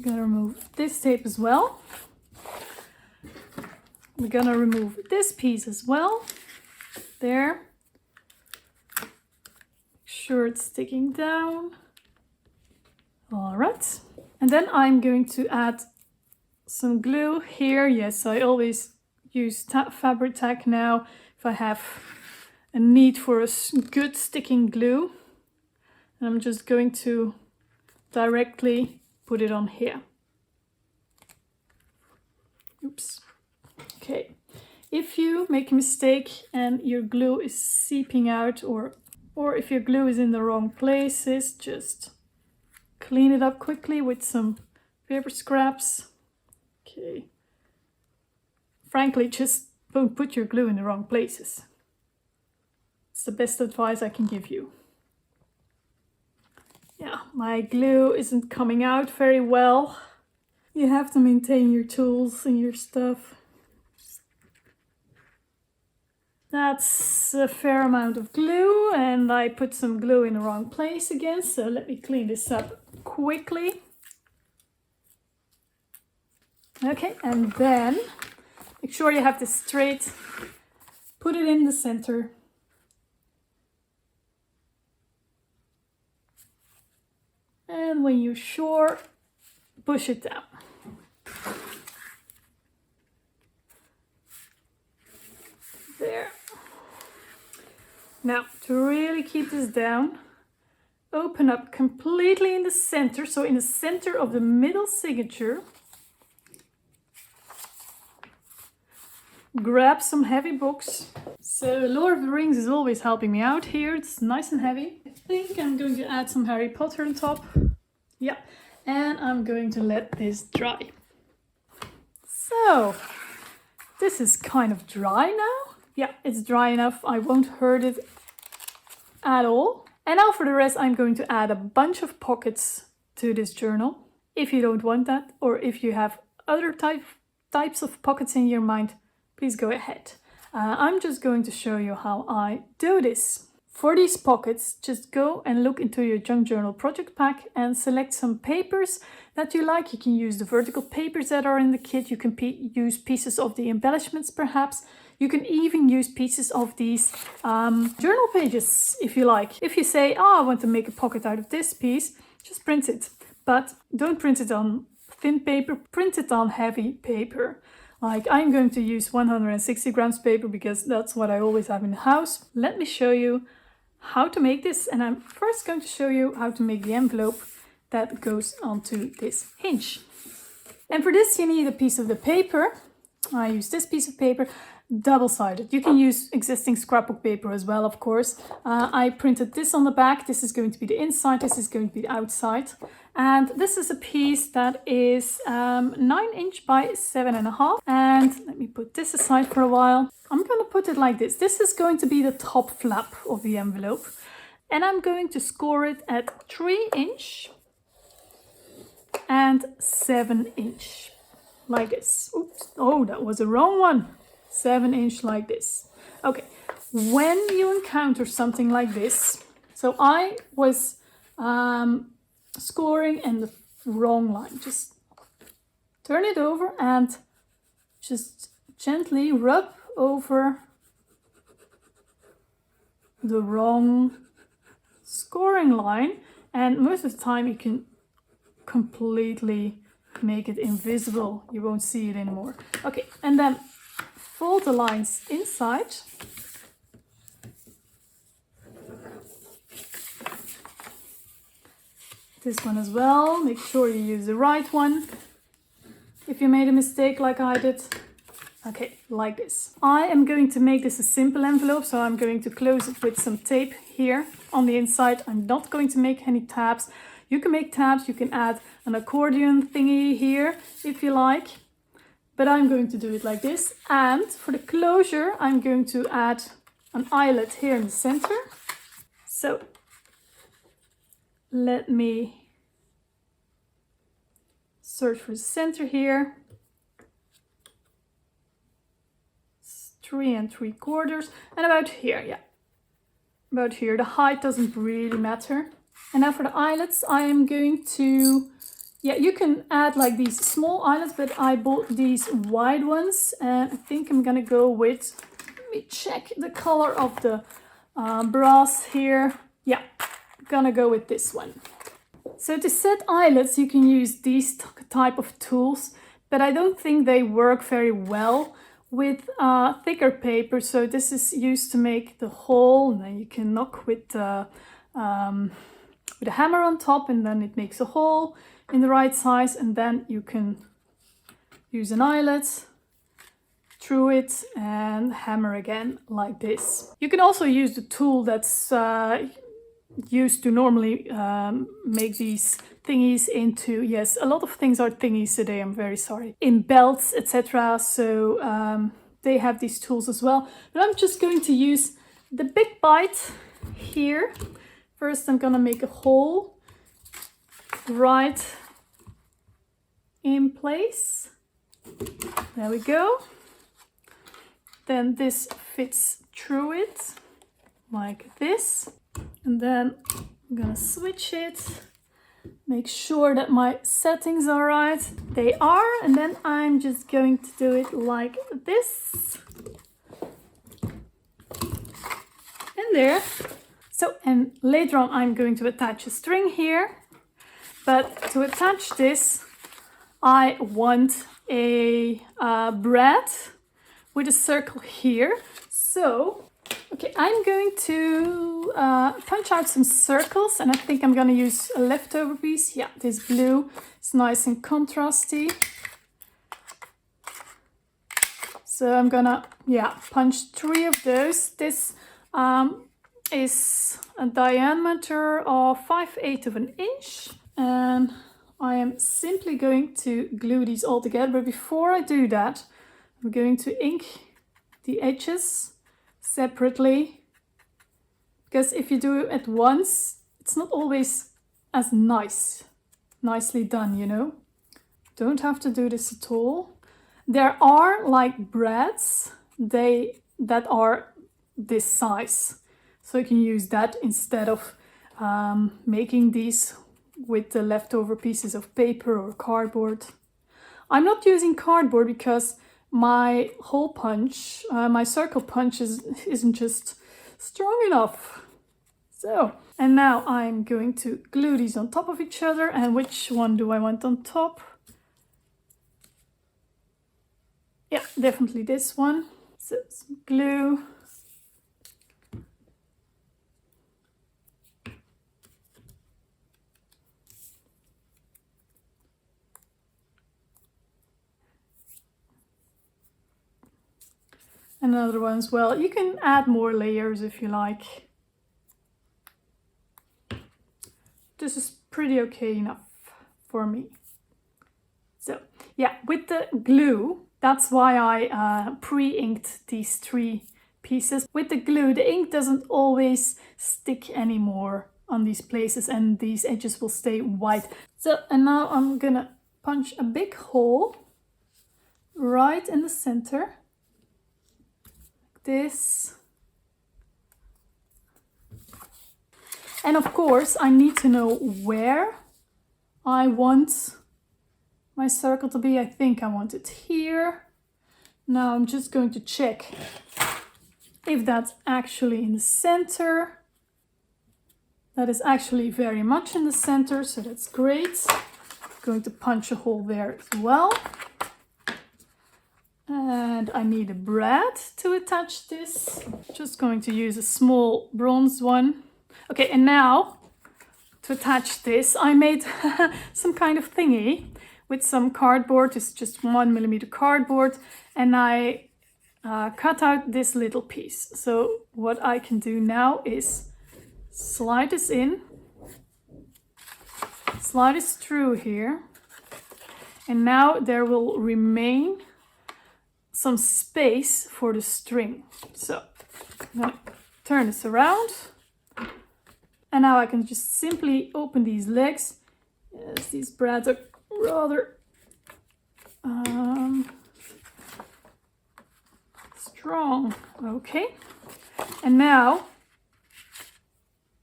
gonna remove this tape as well. We're gonna remove this piece as well. There. Make sure it's sticking down. All right. And then I'm going to add some glue here. Yes, I always use fabric tack now if I have a need for a good sticking glue. And I'm just going to directly put it on here. Oops. Okay. If you make a mistake and your glue is seeping out, or if your glue is in the wrong places, just clean it up quickly with some paper scraps. Okay. Frankly, just don't put your glue in the wrong places. It's the best advice I can give you. Yeah, my glue isn't coming out very well. You have to maintain your tools and your stuff. That's a fair amount of glue, and I put some glue in the wrong place again, so let me clean this up quickly. Okay, and then make sure you have this straight. Put it in the center. And when you're sure, push it down. There. Now, to really keep this down, open up completely in the center. So in the center of the middle signature, grab some heavy books. So Lord of the Rings is always helping me out here. It's nice and heavy. I think I'm going to add some Harry Potter on top. Yeah, and I'm going to let this dry. So this is kind of dry now. Yeah, it's dry enough. I won't hurt it at all. And now for the rest, I'm going to add a bunch of pockets to this journal. If you don't want that, or if you have other types of pockets in your mind, please go ahead. I'm just going to show you how I do this. For these pockets, just go and look into your junk journal project pack and select some papers that you like. You can use the vertical papers that are in the kit. You can use pieces of the embellishments perhaps. You can even use pieces of these journal pages if you like. If you say, oh, I want to make a pocket out of this piece, just print it. But don't print it on thin paper, print it on heavy paper. Like I'm going to use 160 grams paper because that's what I always have in the house. Let me show you how to make this, and I'm first going to show you how to make the envelope that goes onto this hinge. And for this you need a piece of the paper. I use this piece of paper, double-sided. You can use existing scrapbook paper as well, of course. I printed this on the back. This is going to be the inside, this is going to be the outside. And this is a piece that is 9 inch by 7.5. And let me put this aside for a while. I'm going to put it like this. This is going to be the top flap of the envelope. And I'm going to score it at 3 inch and 7 inch. Like this. Oops. Oh, that was the wrong one. 7 inch like this. Okay. When you encounter something like this, so I was scoring in the wrong line. Just turn it over and just gently rub over the wrong scoring line, and most of the time you can completely make it invisible. You won't see it anymore. Okay, and then fold the lines inside. This one as well. Make sure you use the right one. If you made a mistake like I did. Okay, like this. I am going to make this a simple envelope, so I'm going to close it with some tape here on the inside. I'm not going to make any tabs. You can make tabs, you can add an accordion thingy here if you like. But I'm going to do it like this. And for the closure, I'm going to add an eyelet here in the center. So let me search for the center here. 3 3/4 and about here, yeah. About here. The height doesn't really matter. And now for the eyelets, I am going to Yeah, you can add like these small eyelets, but I bought these wide ones, and I think I'm gonna go with, let me check the color of the brass here. Yeah, gonna go with this one. So to set eyelets, you can use these type of tools, but I don't think they work very well with thicker paper. So this is used to make the hole, and then you can knock with a hammer on top, and then it makes a hole in the right size, and then you can use an eyelet through it and hammer again like this. You can also use the tool that's used to normally make these thingies into, yes, a lot of things are thingies today, I'm very sorry, in belts, etc. So they have these tools as well, but I'm just going to use the big bite here. First I'm gonna make a hole right in place. There we go. Then this fits through it like this. And then I'm gonna switch it, make sure that my settings are right. They are, and then I'm just going to do it like this. And there. So, and later on I'm going to attach a string here. But to attach this, I want a brad with a circle here. So, okay, I'm going to punch out some circles, and I think I'm going to use a leftover piece. Yeah, this blue is nice and contrasty. So I'm gonna, punch 3 of those. This is a diameter of 5/8 of an inch. And I am simply going to glue these all together. But before I do that, I'm going to ink the edges separately. Because if you do it at once, it's not always as nicely done, you know. Don't have to do this at all. There are like brads that are this size. So you can use that instead of making these with the leftover pieces of paper or cardboard. I'm not using cardboard because my hole punch, my circle punch isn't just strong enough. So, and now I'm going to glue these on top of each other. And which one do I want on top? Yeah, definitely this one. So some glue. Another one as well. You can add more layers if you like. This is pretty okay enough for me. So yeah, with the glue, that's why I pre-inked these 3 pieces. With the glue, the ink doesn't always stick anymore on these places, and these edges will stay white. So, and now I'm gonna punch a big hole right in the center. This. And of course I need to know where I want my circle to be. I think I want it here. Now I'm just going to check if that's actually in the center. That is actually very much in the center, so that's great. I'm going to punch a hole there as well. And I need a brad to attach this. Just going to use a small bronze one. Okay, and now to attach this, I made some kind of thingy with some cardboard. It's just 1mm cardboard, and I cut out this little piece. So what I can do now is slide this in, slide this through here, and now there will remain some space for the string. So I'm gonna turn this around, and now I can just simply open these legs. Yes, these brads are rather strong. Okay, and now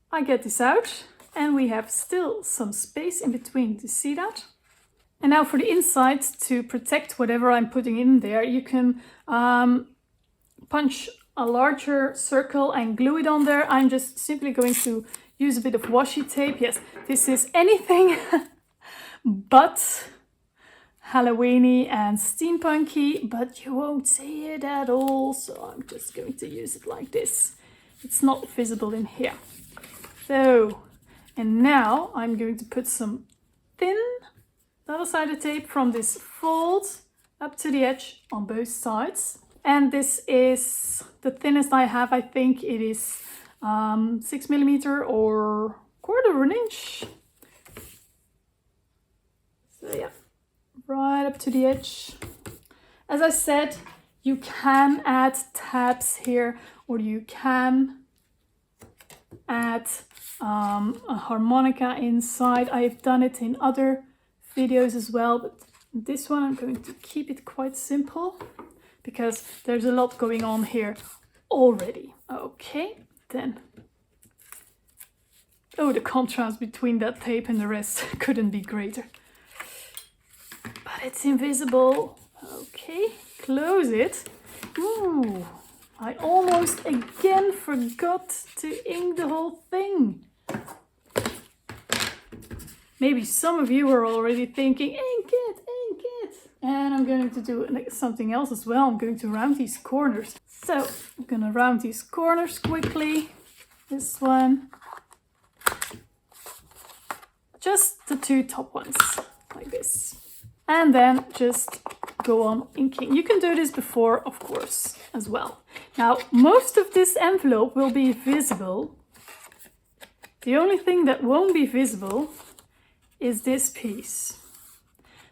I get this out, and we have still some space in between. Do you see that? And now for the inside, to protect whatever I'm putting in there, you can punch a larger circle and glue it on there. I'm just simply going to use a bit of washi tape. Yes, this is anything but Halloweeny and steampunky, but you won't see it at all, so I'm just going to use it like this. It's not visible in here. So, and now I'm going to put some thin double-sided tape from this fold up to the edge on both sides. And this is the thinnest I have. I think it is 6mm or 1/4 inch. So yeah, right up to the edge. As I said, you can add tabs here, or you can add a harmonica inside. I've done it in other videos as well, but this one I'm going to keep it quite simple because there's a lot going on here already. Okay, then. Oh, the contrast between that tape and the rest couldn't be greater. But it's invisible. Okay, close it. Ooh, I almost again forgot to ink the whole thing. Maybe some of you are already thinking, ink it, ink it. And I'm going to do something else as well. I'm going to round these corners. So I'm going to round these corners quickly. This one. Just the two top ones, like this. And then just go on inking. You can do this before, of course, as well. Now, most of this envelope will be visible. The only thing that won't be visible is this piece.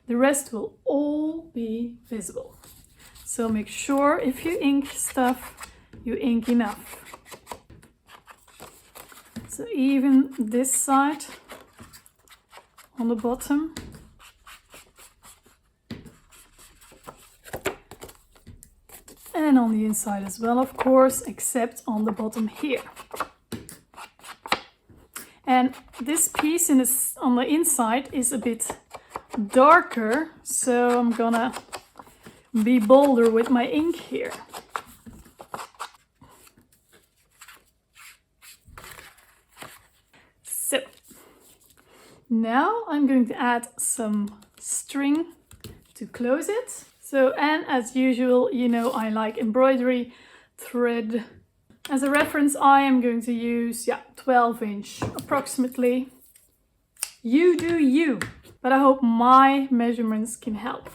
The rest will all be visible. So make sure if you ink stuff, you ink enough. So even this side on the bottom. And on the inside as well, of course, except on the bottom here. And this piece on the inside is a bit darker, so I'm gonna be bolder with my ink here. So now I'm going to add some string to close it. So, and as usual, you know I like embroidery thread. As a reference, I am going to use 12-inch approximately. You do you, but I hope my measurements can help.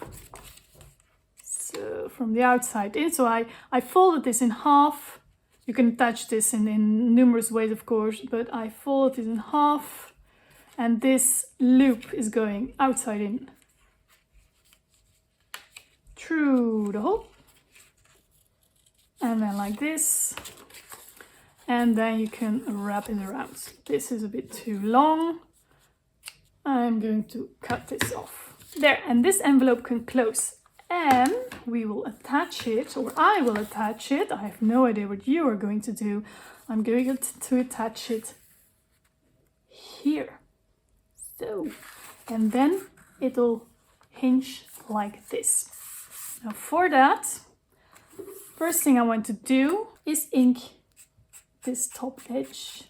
So from the outside in, so I folded this in half. You can attach this in numerous ways, of course, but I folded it in half, and this loop is going outside in through the hole, and then like this, and then you can wrap it around. This is a bit too long. I'm going to cut this off. There, and this envelope can close, and we will attach it, or I will attach it. I have no idea what you are going to do. I'm going to attach it here. So, and then it'll hinge like this. Now for that, first thing I want to do is ink this top edge.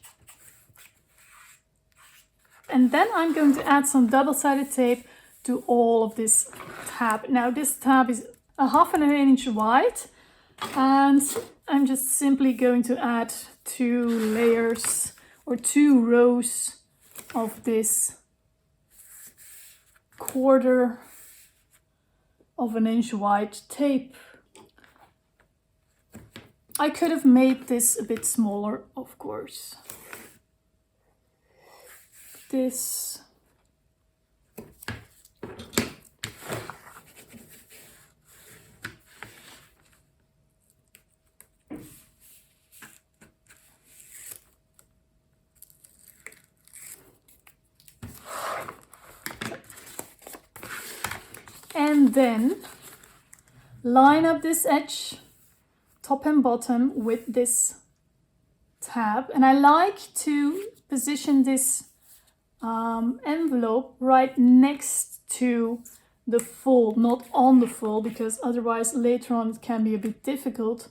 And then I'm going to add some double-sided tape to all of this tab. Now this tab is 1/2 inch wide, and I'm just simply going to add 2 layers or 2 rows of this 1/4 of an inch wide tape. I could have made this a bit smaller, of course. This. And then line up this edge, top and bottom, with this tab. And I like to position this envelope right next to the fold, not on the fold, because otherwise later on it can be a bit difficult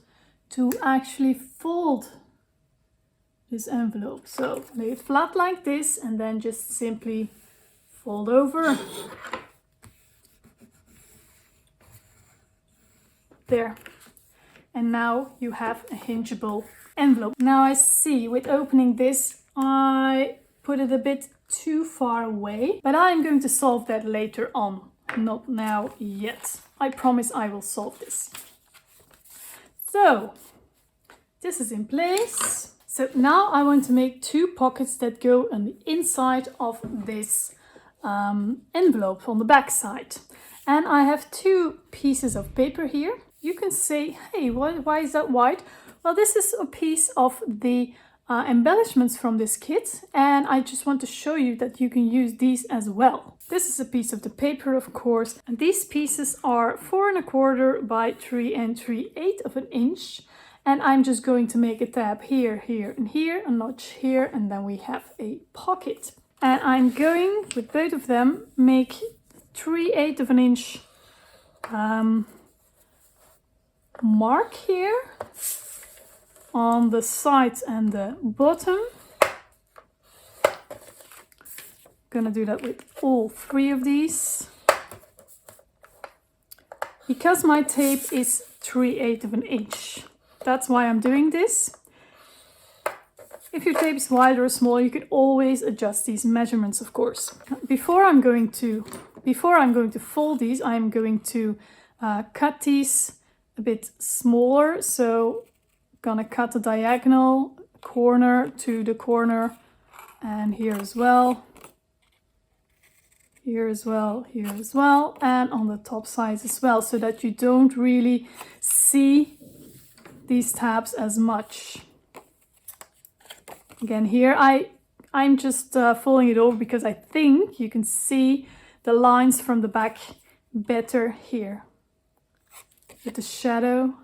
to actually fold this envelope. So lay it flat like this and then just simply fold over. There. And now you have a hingeable envelope. Now I see with opening this, I put it a bit too far away, but I'm going to solve that later on. Not now yet. I promise I will solve this. So this is in place. So now I want to make two pockets that go on the inside of this envelope on the back side. And I have two pieces of paper here. You can say, hey, why is that white? Well, this is a piece of the embellishments from this kit, and I just want to show you that you can use these as well. This is a piece of the paper, of course, and these pieces are 4 1/4 by 3 3/8 of an inch. And I'm just going to make a tab here, here, and here, a notch here, and then we have a pocket. And I'm going, with both of them, make 3/8 of an inch mark here on the sides and the bottom. Gonna do that with all 3 of these. Because my tape is 3/8 of an inch. That's why I'm doing this. If your tape is wider or smaller, you can always adjust these measurements, of course. Before I'm going to fold these, I'm going to cut these a bit smaller. So I'm gonna cut the diagonal corner to the corner, and here as well. Here as well, here as well, and on the top sides as well, so that you don't really see these tabs as much. Again, here I'm just folding it over because I think you can see the lines from the back better here with the shadow.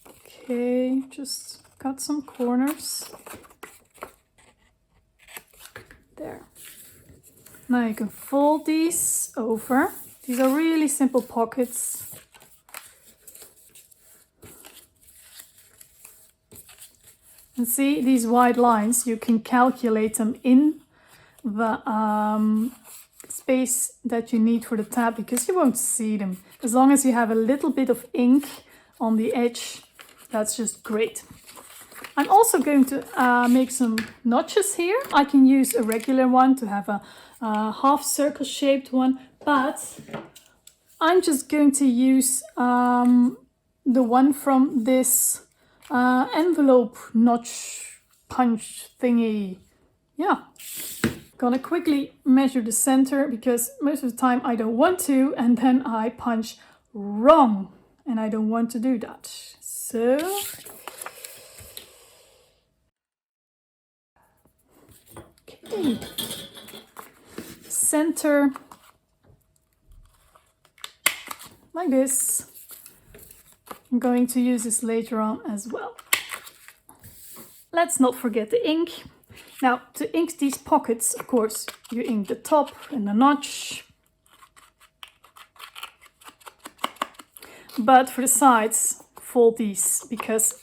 Okay, just cut some corners. There. Now you can fold these over. These are really simple pockets. And see these white lines, you can calculate them in the space that you need for the tab, because you won't see them. As long as you have a little bit of ink on the edge, that's just great. I'm also going to make some notches here. I can use a regular one to have a half circle shaped one, but I'm just going to use the one from this envelope notch punch thingy. Yeah. Gonna quickly measure the center, because most of the time I don't want to, and then I punch wrong, and I don't want to do that. So okay. Center like this. I'm going to use this later on as well. Let's not forget the ink. Now, to ink these pockets, of course, you ink the top and the notch. But for the sides, fold these, because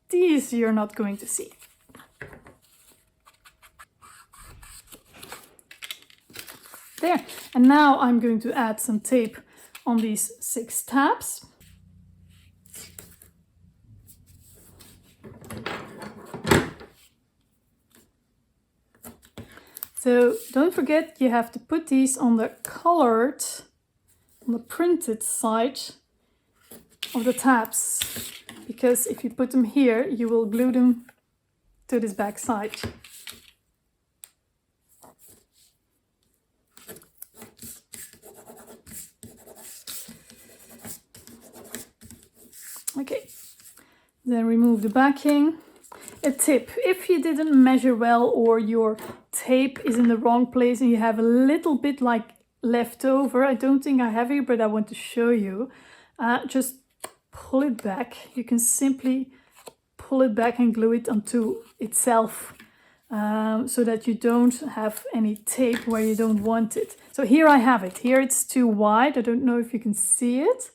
these you're not going to see. There. And now I'm going to add some tape on these 6 tabs. So don't forget, you have to put these on the colored, on the printed side of the tabs, because if you put them here, you will glue them to this back side. Okay, then remove the backing. A tip, if you didn't measure well, or your tape is in the wrong place and you have a little bit like left over, I don't think I have here, but I want to show you, just pull it back. You can simply pull it back and glue it onto itself, so that you don't have any tape where you don't want it. So here I have it. Here it's too wide. I don't know if you can see it.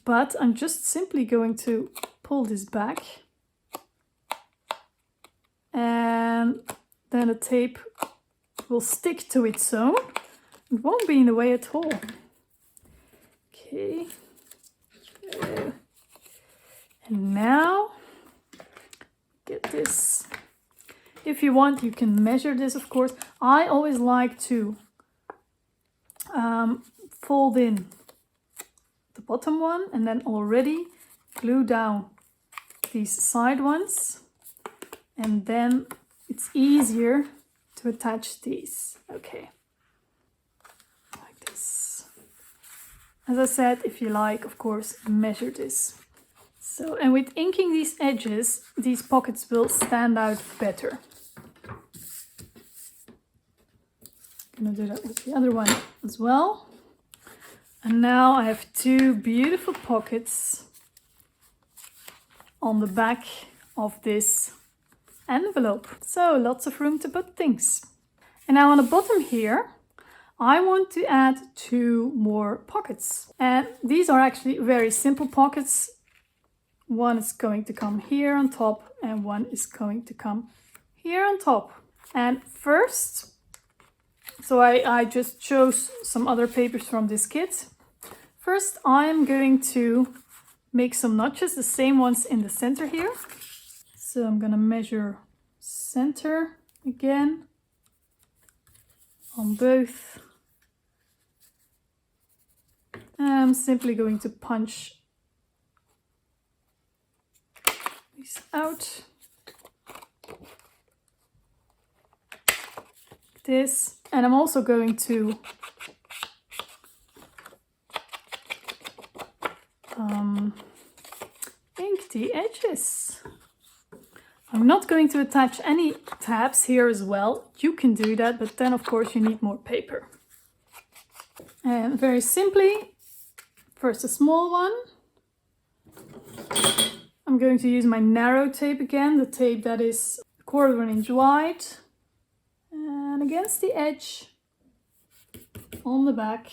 But I'm just simply going to pull this back. And then the tape will stick to its own. It won't be in the way at all. Okay. And now, get this. If you want, you can measure this, of course. I always like to fold in the bottom one and then already glue down these side ones. And then it's easier to attach these. Okay. Like this. As I said, if you like, of course, measure this. So, and with inking these edges, these pockets will stand out better. I'm gonna do that with the other one as well. And now I have two beautiful pockets on the back of this envelope. So lots of room to put things. And now on the bottom here, I want to add 2 more pockets. And these are actually very simple pockets. One is going to come here on top and one is going to come here on top. And first, so I just chose some other papers from this kit. First, I'm going to make some notches, the same ones in the center here. So I'm gonna measure center again on both. And I'm simply going to punch these out. Like this. And I'm also going to ink the edges. I'm not going to attach any tabs here as well. You can do that, but then of course you need more paper. And very simply, first a small one. I'm going to use my narrow tape again, the tape that is 1/4 inch wide. And against the edge, on the back,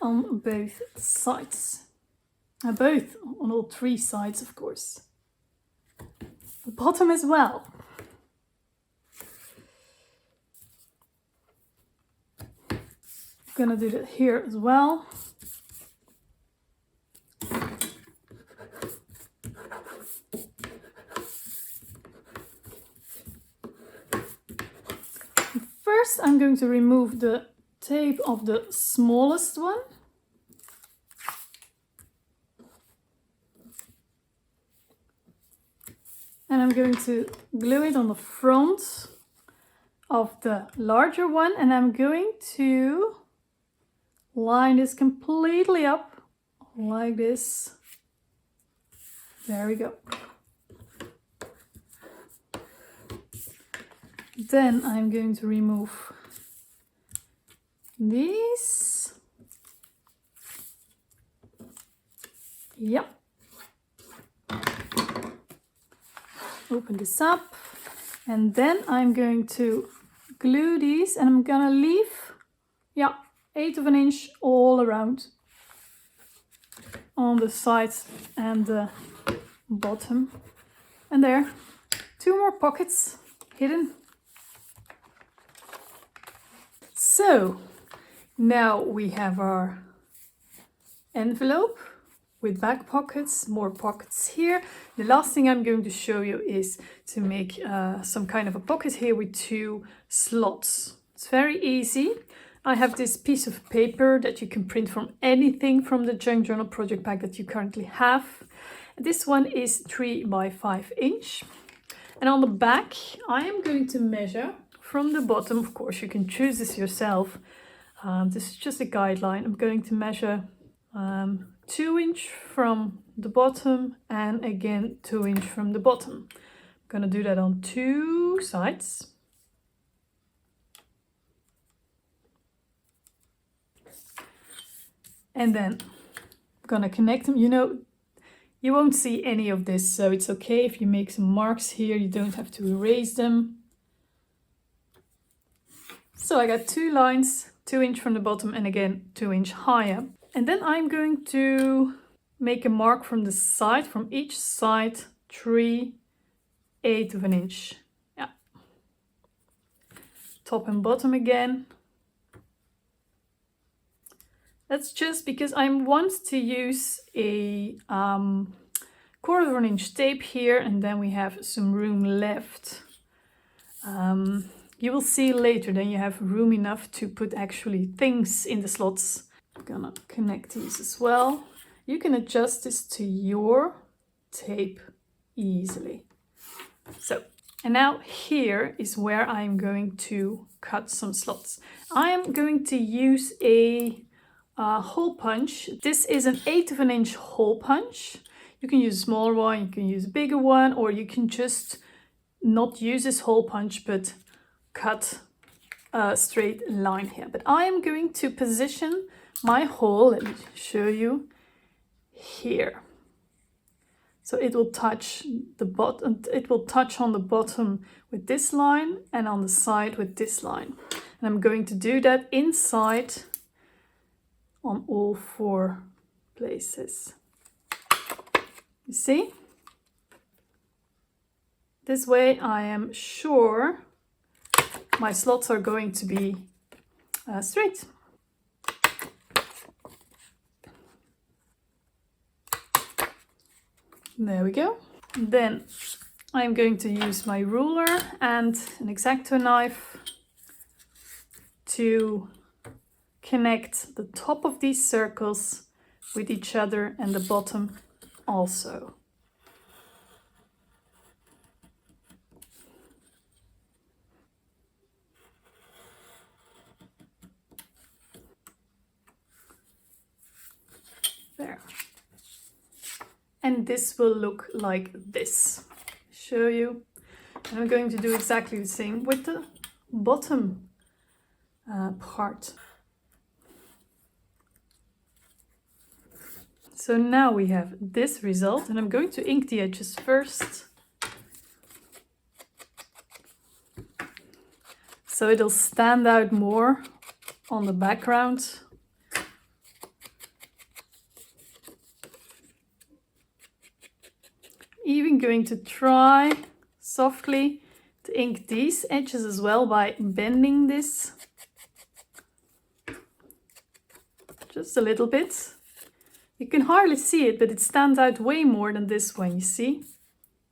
on both sides. Both, on all 3 sides, of course. The bottom as well. I'm gonna do that here as well. First, I'm going to remove the tape of the smallest one. And I'm going to glue it on the front of the larger one. And I'm going to line this completely up like this. There we go. Then I'm going to remove these. Yeah. Open this up. And then I'm going to glue these and I'm gonna leave, 1/8 inch all around on the sides and the bottom. And there, 2 more pockets hidden. So now we have our envelope with back pockets, more pockets here. The last thing I'm going to show you is to make some kind of a pocket here with 2 slots. It's very easy. I have this piece of paper that you can print from anything from the junk journal project pack that you currently have. This one is 3 by 5 inch. And on the back, I am going to measure from the bottom. Of course, you can choose this yourself. This is just a guideline. I'm going to measure 2 inch from the bottom and again 2 inch from the bottom. I'm going to do that on 2 sides. And then I'm going to connect them. You know, you won't see any of this, so it's okay if you make some marks here. You don't have to erase them. So I got 2 lines, 2 inch from the bottom and again 2 inch higher. And then I'm going to make a mark from the side, from each side, 3/8 of an inch. Yeah. Top and bottom again. That's just because I want to use a 1/4 of an inch tape here, and then we have some room left. You will see later, then you have room enough to put actually things in the slots. I'm gonna connect these as well. You can adjust this to your tape easily. So, and now here is where I'm going to cut some slots. I am going to use a hole punch. This is an 1/8 of an inch hole punch. You can use a smaller one, you can use a bigger one, or you can just not use this hole punch but cut a straight line here. But I am going to position my hole, let me show you, here. So it will touch the bottom, it will touch on the bottom with this line and on the side with this line. And I'm going to do that inside on all 4 places. You see? This way I am sure my slots are going to be straight. There we go. Then I'm going to use my ruler and an X-Acto knife to connect the top of these circles with each other and the bottom also. There. And this will look like this. Show you. And I'm going to do exactly the same with the bottom part. So now we have this result, and I'm going to ink the edges first. So it'll stand out more on the background. Even going to try softly to ink these edges as well by bending this just a little bit. You can hardly see it, but it stands out way more than this one, you see?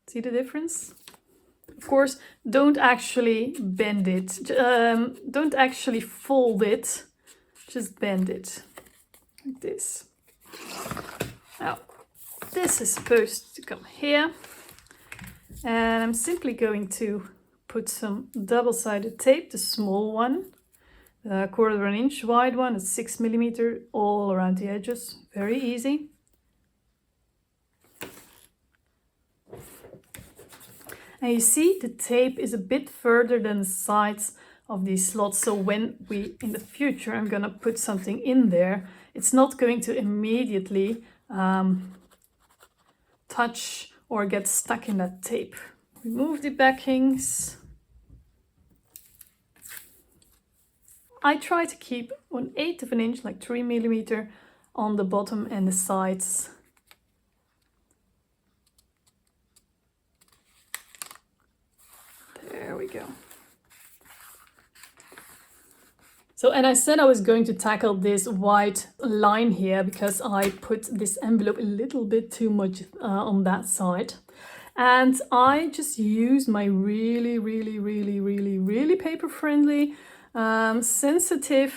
See the difference? Of course, don't actually bend it. Don't actually fold it. Just bend it like this. Now, this is supposed to come here. And I'm simply going to put some double-sided tape, the small one, a 1/4 of an inch wide one, it's 6 millimeter, all around the edges. Very easy. And you see the tape is a bit further than the sides of these slots. So when we, in the future, I'm gonna put something in there, it's not going to immediately touch or get stuck in that tape. Remove the backings. I try to keep 1/8 of an inch, like 3 millimeter, on the bottom and the sides. There we go. So, and I said I was going to tackle this white line here because I put this envelope a little bit too much on that side. And I just use my really paper-friendly, sensitive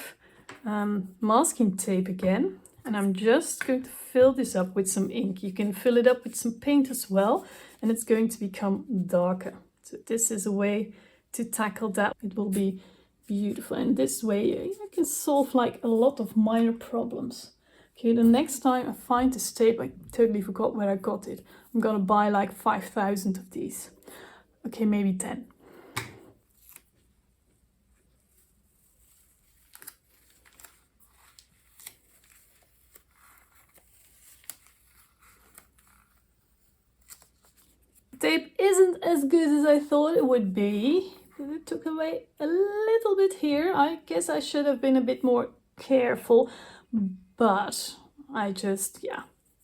masking tape again. And I'm just going to fill this up with some ink. You can fill it up with some paint as well, and it's going to become darker. So this is a way to tackle that. It will be beautiful, and this way you can solve like a lot of minor problems. Okay, the next time I find this tape, I totally forgot where I got it. I'm gonna buy like 5,000 of these. Okay, maybe 10. Tape isn't as good as I thought it would be It took away a little bit here. I guess I should have been a bit more careful, but I just, yeah,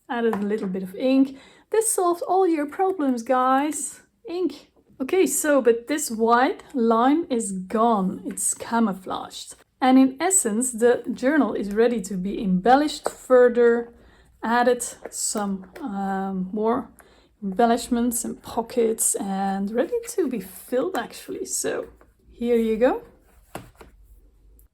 added a little bit of ink. This solves all your problems, guys. Ink. Okay, so, but this white line is gone. It's camouflaged. And in essence, the journal is ready to be embellished further, added some more embellishments and pockets, and ready to be filled actually. So here you go.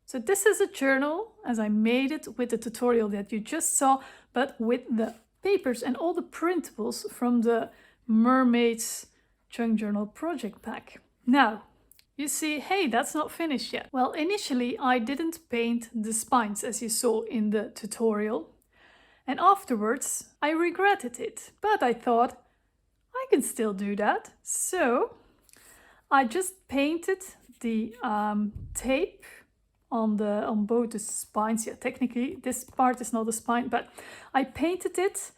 So this is a journal as I made it with the tutorial that you just saw, but with the papers and all the printables from the Mermaids Junk Journal project pack. Now, you see, hey, that's not finished yet. Well, initially I didn't paint the spines as you saw in the tutorial. And afterwards I regretted it, but I thought I can still do that. So I just painted the tape on both the spines. Yeah, technically this part is not a spine, but I painted it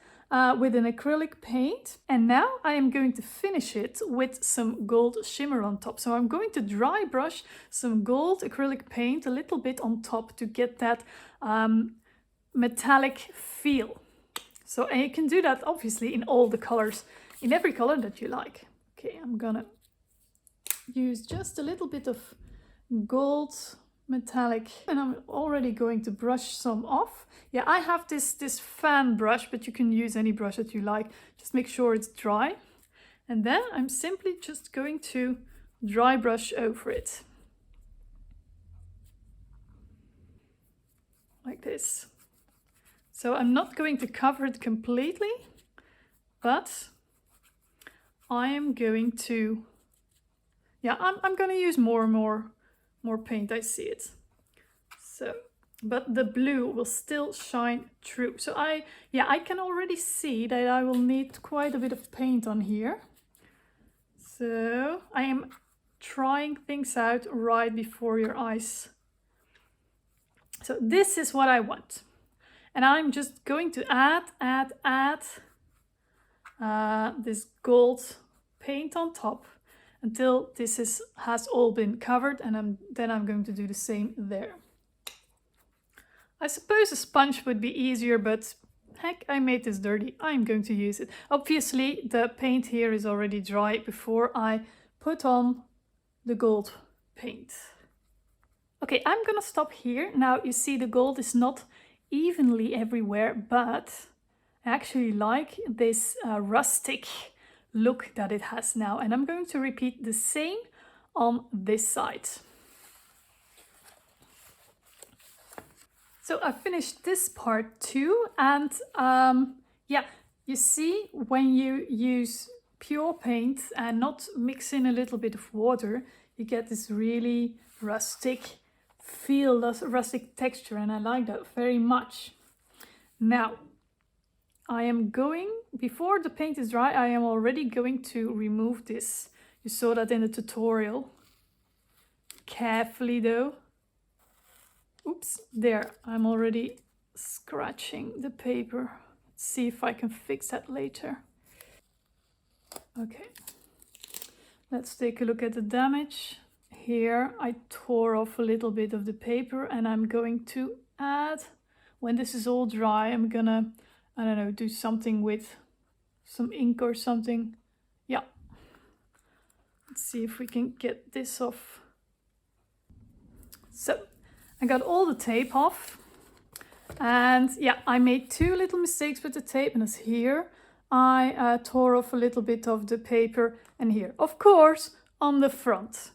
with an acrylic paint, and now I am going to finish it with some gold shimmer on top. So I'm going to dry brush some gold acrylic paint a little bit on top to get that metallic feel. So, and you can do that obviously in all the colors, in every color that you like. Okay, I'm gonna use just a little bit of gold metallic, and I'm already going to brush some off. Yeah, I have this fan brush, but you can use any brush that you like. Just make sure it's dry. And then I'm simply just going to dry brush over it. Like this. So I'm not going to cover it completely, but I am going to, yeah, I'm going to use more paint. I see it. So, but the blue will still shine through. So I can already see that I will need quite a bit of paint on here. So I am trying things out right before your eyes. So this is what I want. And I'm just going to add this gold paint on top until this has all been covered, and then I'm going to do the same there. I suppose a sponge would be easier, but heck, I made this dirty. I'm going to use it. Obviously, the paint here is already dry before I put on the gold paint. Okay, I'm gonna stop here. Now you see the gold is not evenly everywhere, but I actually like this rustic look that it has now, and I'm going to repeat the same on this side. So I finished this part too, and yeah, you see, when you use pure paint and not mix in a little bit of water, you get this really rustic feel, this rustic texture, and I like that very much. Now I am going, before the paint is dry, I am already going to remove this. You saw that in the tutorial. Carefully though. Oops, there, I'm already scratching the paper. Let's see if I can fix that later. Okay, let's take a look at the damage. Here I tore off a little bit of the paper, and I'm going to add, when this is all dry, I'm gonna, I don't know, do something with some ink or something. Yeah. Let's see if we can get this off. So I got all the tape off, and yeah, I made two little mistakes with the tape, and it's here. I tore off a little bit of the paper, and here, of course, on the front,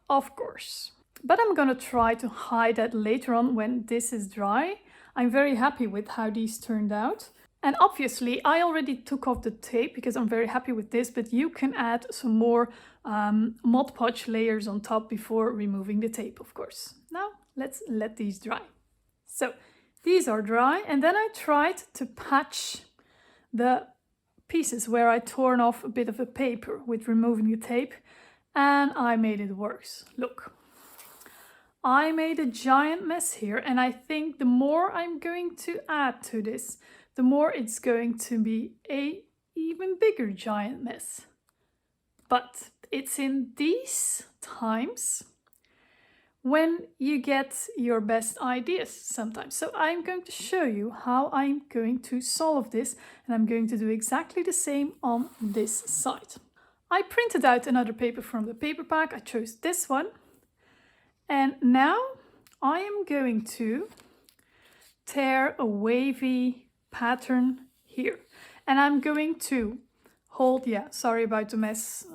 of course. But I'm gonna try to hide that later on when this is dry. I'm very happy with how these turned out. And obviously I already took off the tape because I'm very happy with this, but you can add some more Mod Podge layers on top before removing the tape, of course. Now let's let these dry. So these are dry, and then I tried to patch the pieces where I torn off a bit of the paper with removing the tape, and I made it worse. Look, I made a giant mess here, and I think the more I'm going to add to this, the more it's going to be a even bigger giant mess. But it's in these times when you get your best ideas sometimes. So I'm going to show you how I'm going to solve this, and I'm going to do exactly the same on this side. I printed out another paper from the paper pack. I chose this one. And now I am going to tear a wavy pattern here. And I'm going to hold, sorry about the mess.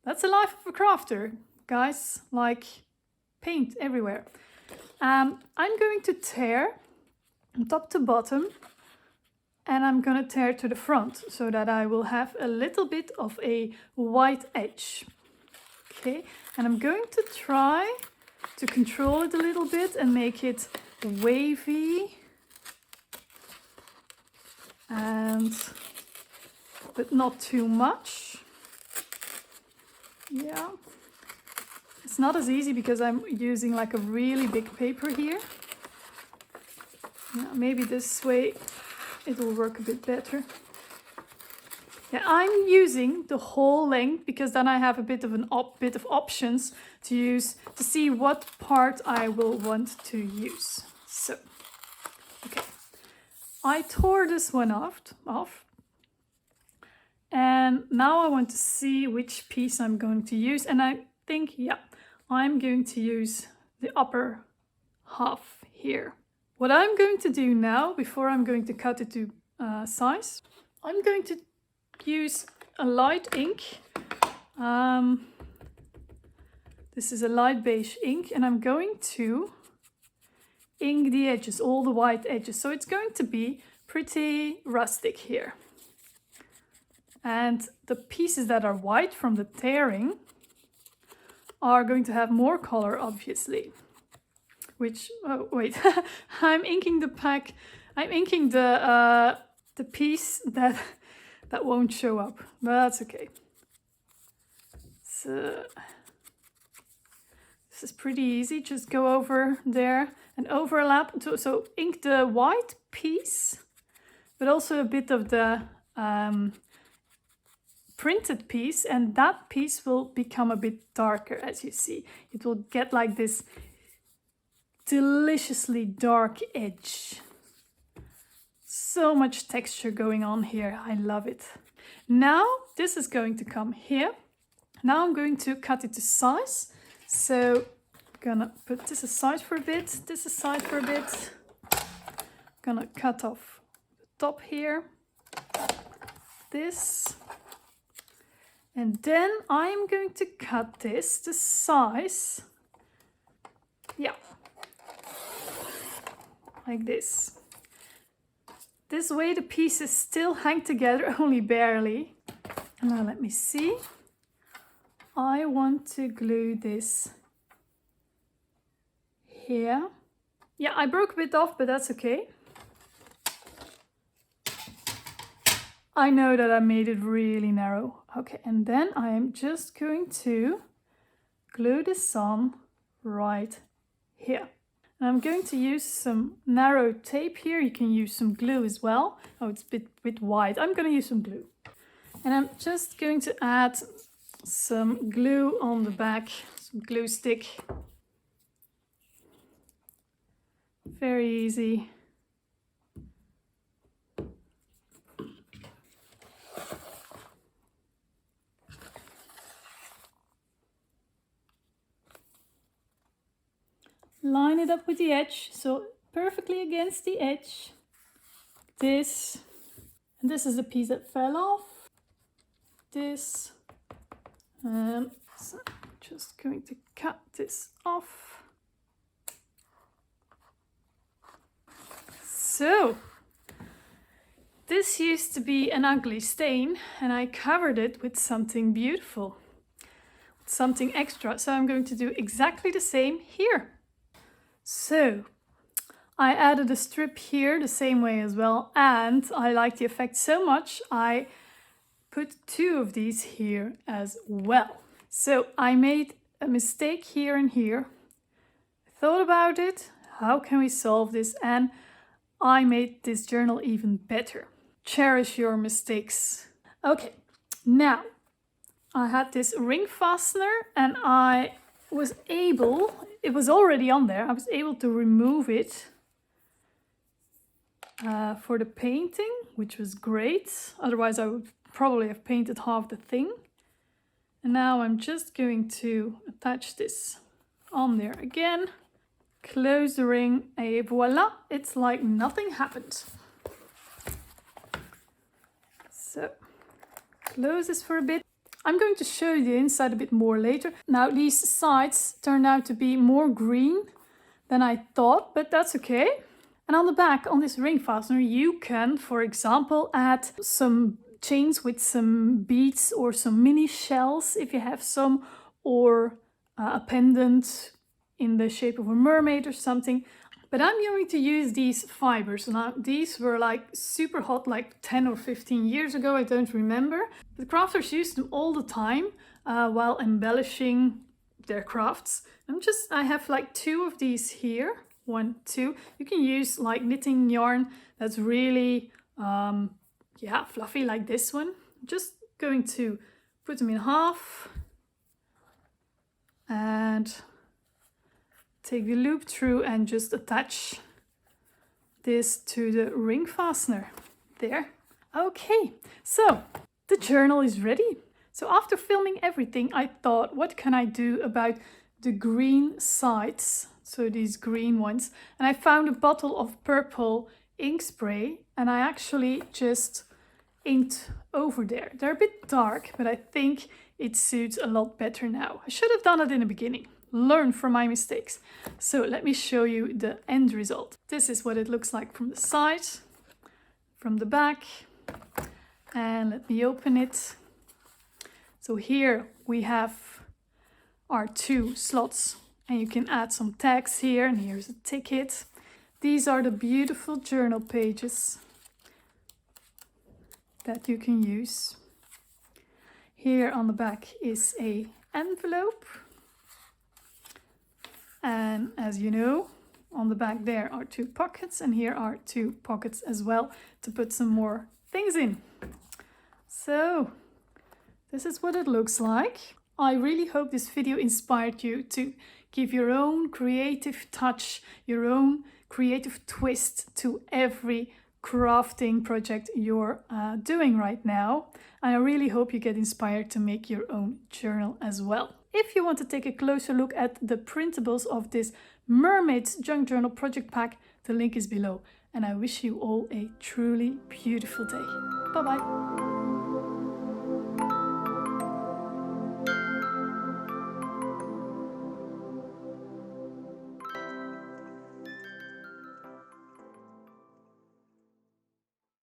That's the life of a crafter, guys, like paint everywhere. I'm going to tear from top to bottom, and I'm going to tear to the front so that I will have a little bit of a white edge. Okay, and I'm going to try to control it a little bit and make it wavy, but not too much. Yeah, it's not as easy because I'm using like a really big paper here. Yeah, maybe this way it will work a bit better. Yeah, I'm using the whole length because then I have a bit of bit of options to use to see what part I will want to use. So, okay, I tore this one off, and now I want to see which piece I'm going to use. And I think, yeah, I'm going to use the upper half here. What I'm going to do now, before I'm going to cut it to size, I'm going to use a light ink. This is a light beige ink, and I'm going to ink the edges, all the white edges. So it's going to be pretty rustic here. And the pieces that are white from the tearing are going to have more color, obviously. Which, oh wait, I'm inking the pack. I'm inking the piece that won't show up, but that's okay. So this is pretty easy. Just go over there and overlap. So ink the white piece, but also a bit of the printed piece, and that piece will become a bit darker, as you see. It will get like this deliciously dark edge. So much texture going on here. I love it. Now this is going to come here. Now I'm going to cut it to size. So I'm gonna put this aside for a bit, this aside for a bit. Gonna cut off the top here, this. And then I'm going to cut this to size, yeah, like this. This way the pieces still hang together, only barely. Now let me see. I want to glue this here. Yeah, I broke a bit off, but that's okay. I know that I made it really narrow. Okay, and then I am just going to glue this on right here. And I'm going to use some narrow tape here. You can use some glue as well. Oh, it's a bit wide. I'm going to use some glue. And I'm just going to add some glue on the back, some glue stick. Very easy. Line it up with the edge, so perfectly against the edge. This, and this is the piece that fell off. This, and so I'm just going to cut this off. So, this used to be an ugly stain, and I covered it with something beautiful, something extra. So I'm going to do exactly the same here. So I added a strip here the same way as well, and I like the effect so much I put two of these here as well. So I made a mistake here and here. I thought about it, how can we solve this, and I made this journal even better. Cherish your mistakes. Okay, now I had this ring fastener and I was able, it was already on there, I was able to remove it for the painting, which was great. Otherwise I would probably have painted half the thing. And now I'm just going to attach this on there again, close the ring, and voila, it's like nothing happened. So close this for a bit. I'm going to show you the inside a bit more later. Now these sides turned out to be more green than I thought, but that's okay. And on the back, on this ring fastener, you can, for example, add some chains with some beads or some mini shells if you have some, or a pendant in the shape of a mermaid or something. But I'm going to use these fibers. Now these were like super hot like 10 or 15 years ago, I don't remember. The crafters used them all the time while embellishing their crafts. I have like 2 of these here. 1, 2. You can use like knitting yarn that's really fluffy like this one. I'm just going to put them in half and take the loop through and just attach this to the ring fastener. There. Okay, so the journal is ready. So after filming everything, I thought, what can I do about the green sides? So these green ones. And I found a bottle of purple ink spray and I actually just inked over there. They're a bit dark, but I think it suits a lot better now. I should have done it in the beginning. Learn from my mistakes. So let me show you the end result. This is what it looks like from the side, from the back, and let me open it. So here we have our 2 slots and you can add some tags here, and here's a ticket. These are the beautiful journal pages that you can use. Here on the back is an envelope. And as you know, on the back there are 2 pockets, and here are 2 pockets as well to put some more things in. So this is what it looks like. I really hope this video inspired you to give your own creative touch, your own creative twist to every crafting project you're doing right now. And I really hope you get inspired to make your own journal as well. If you want to take a closer look at the printables of this Mermaids Junk Journal project pack, the link is below. And I wish you all a truly beautiful day. Bye bye.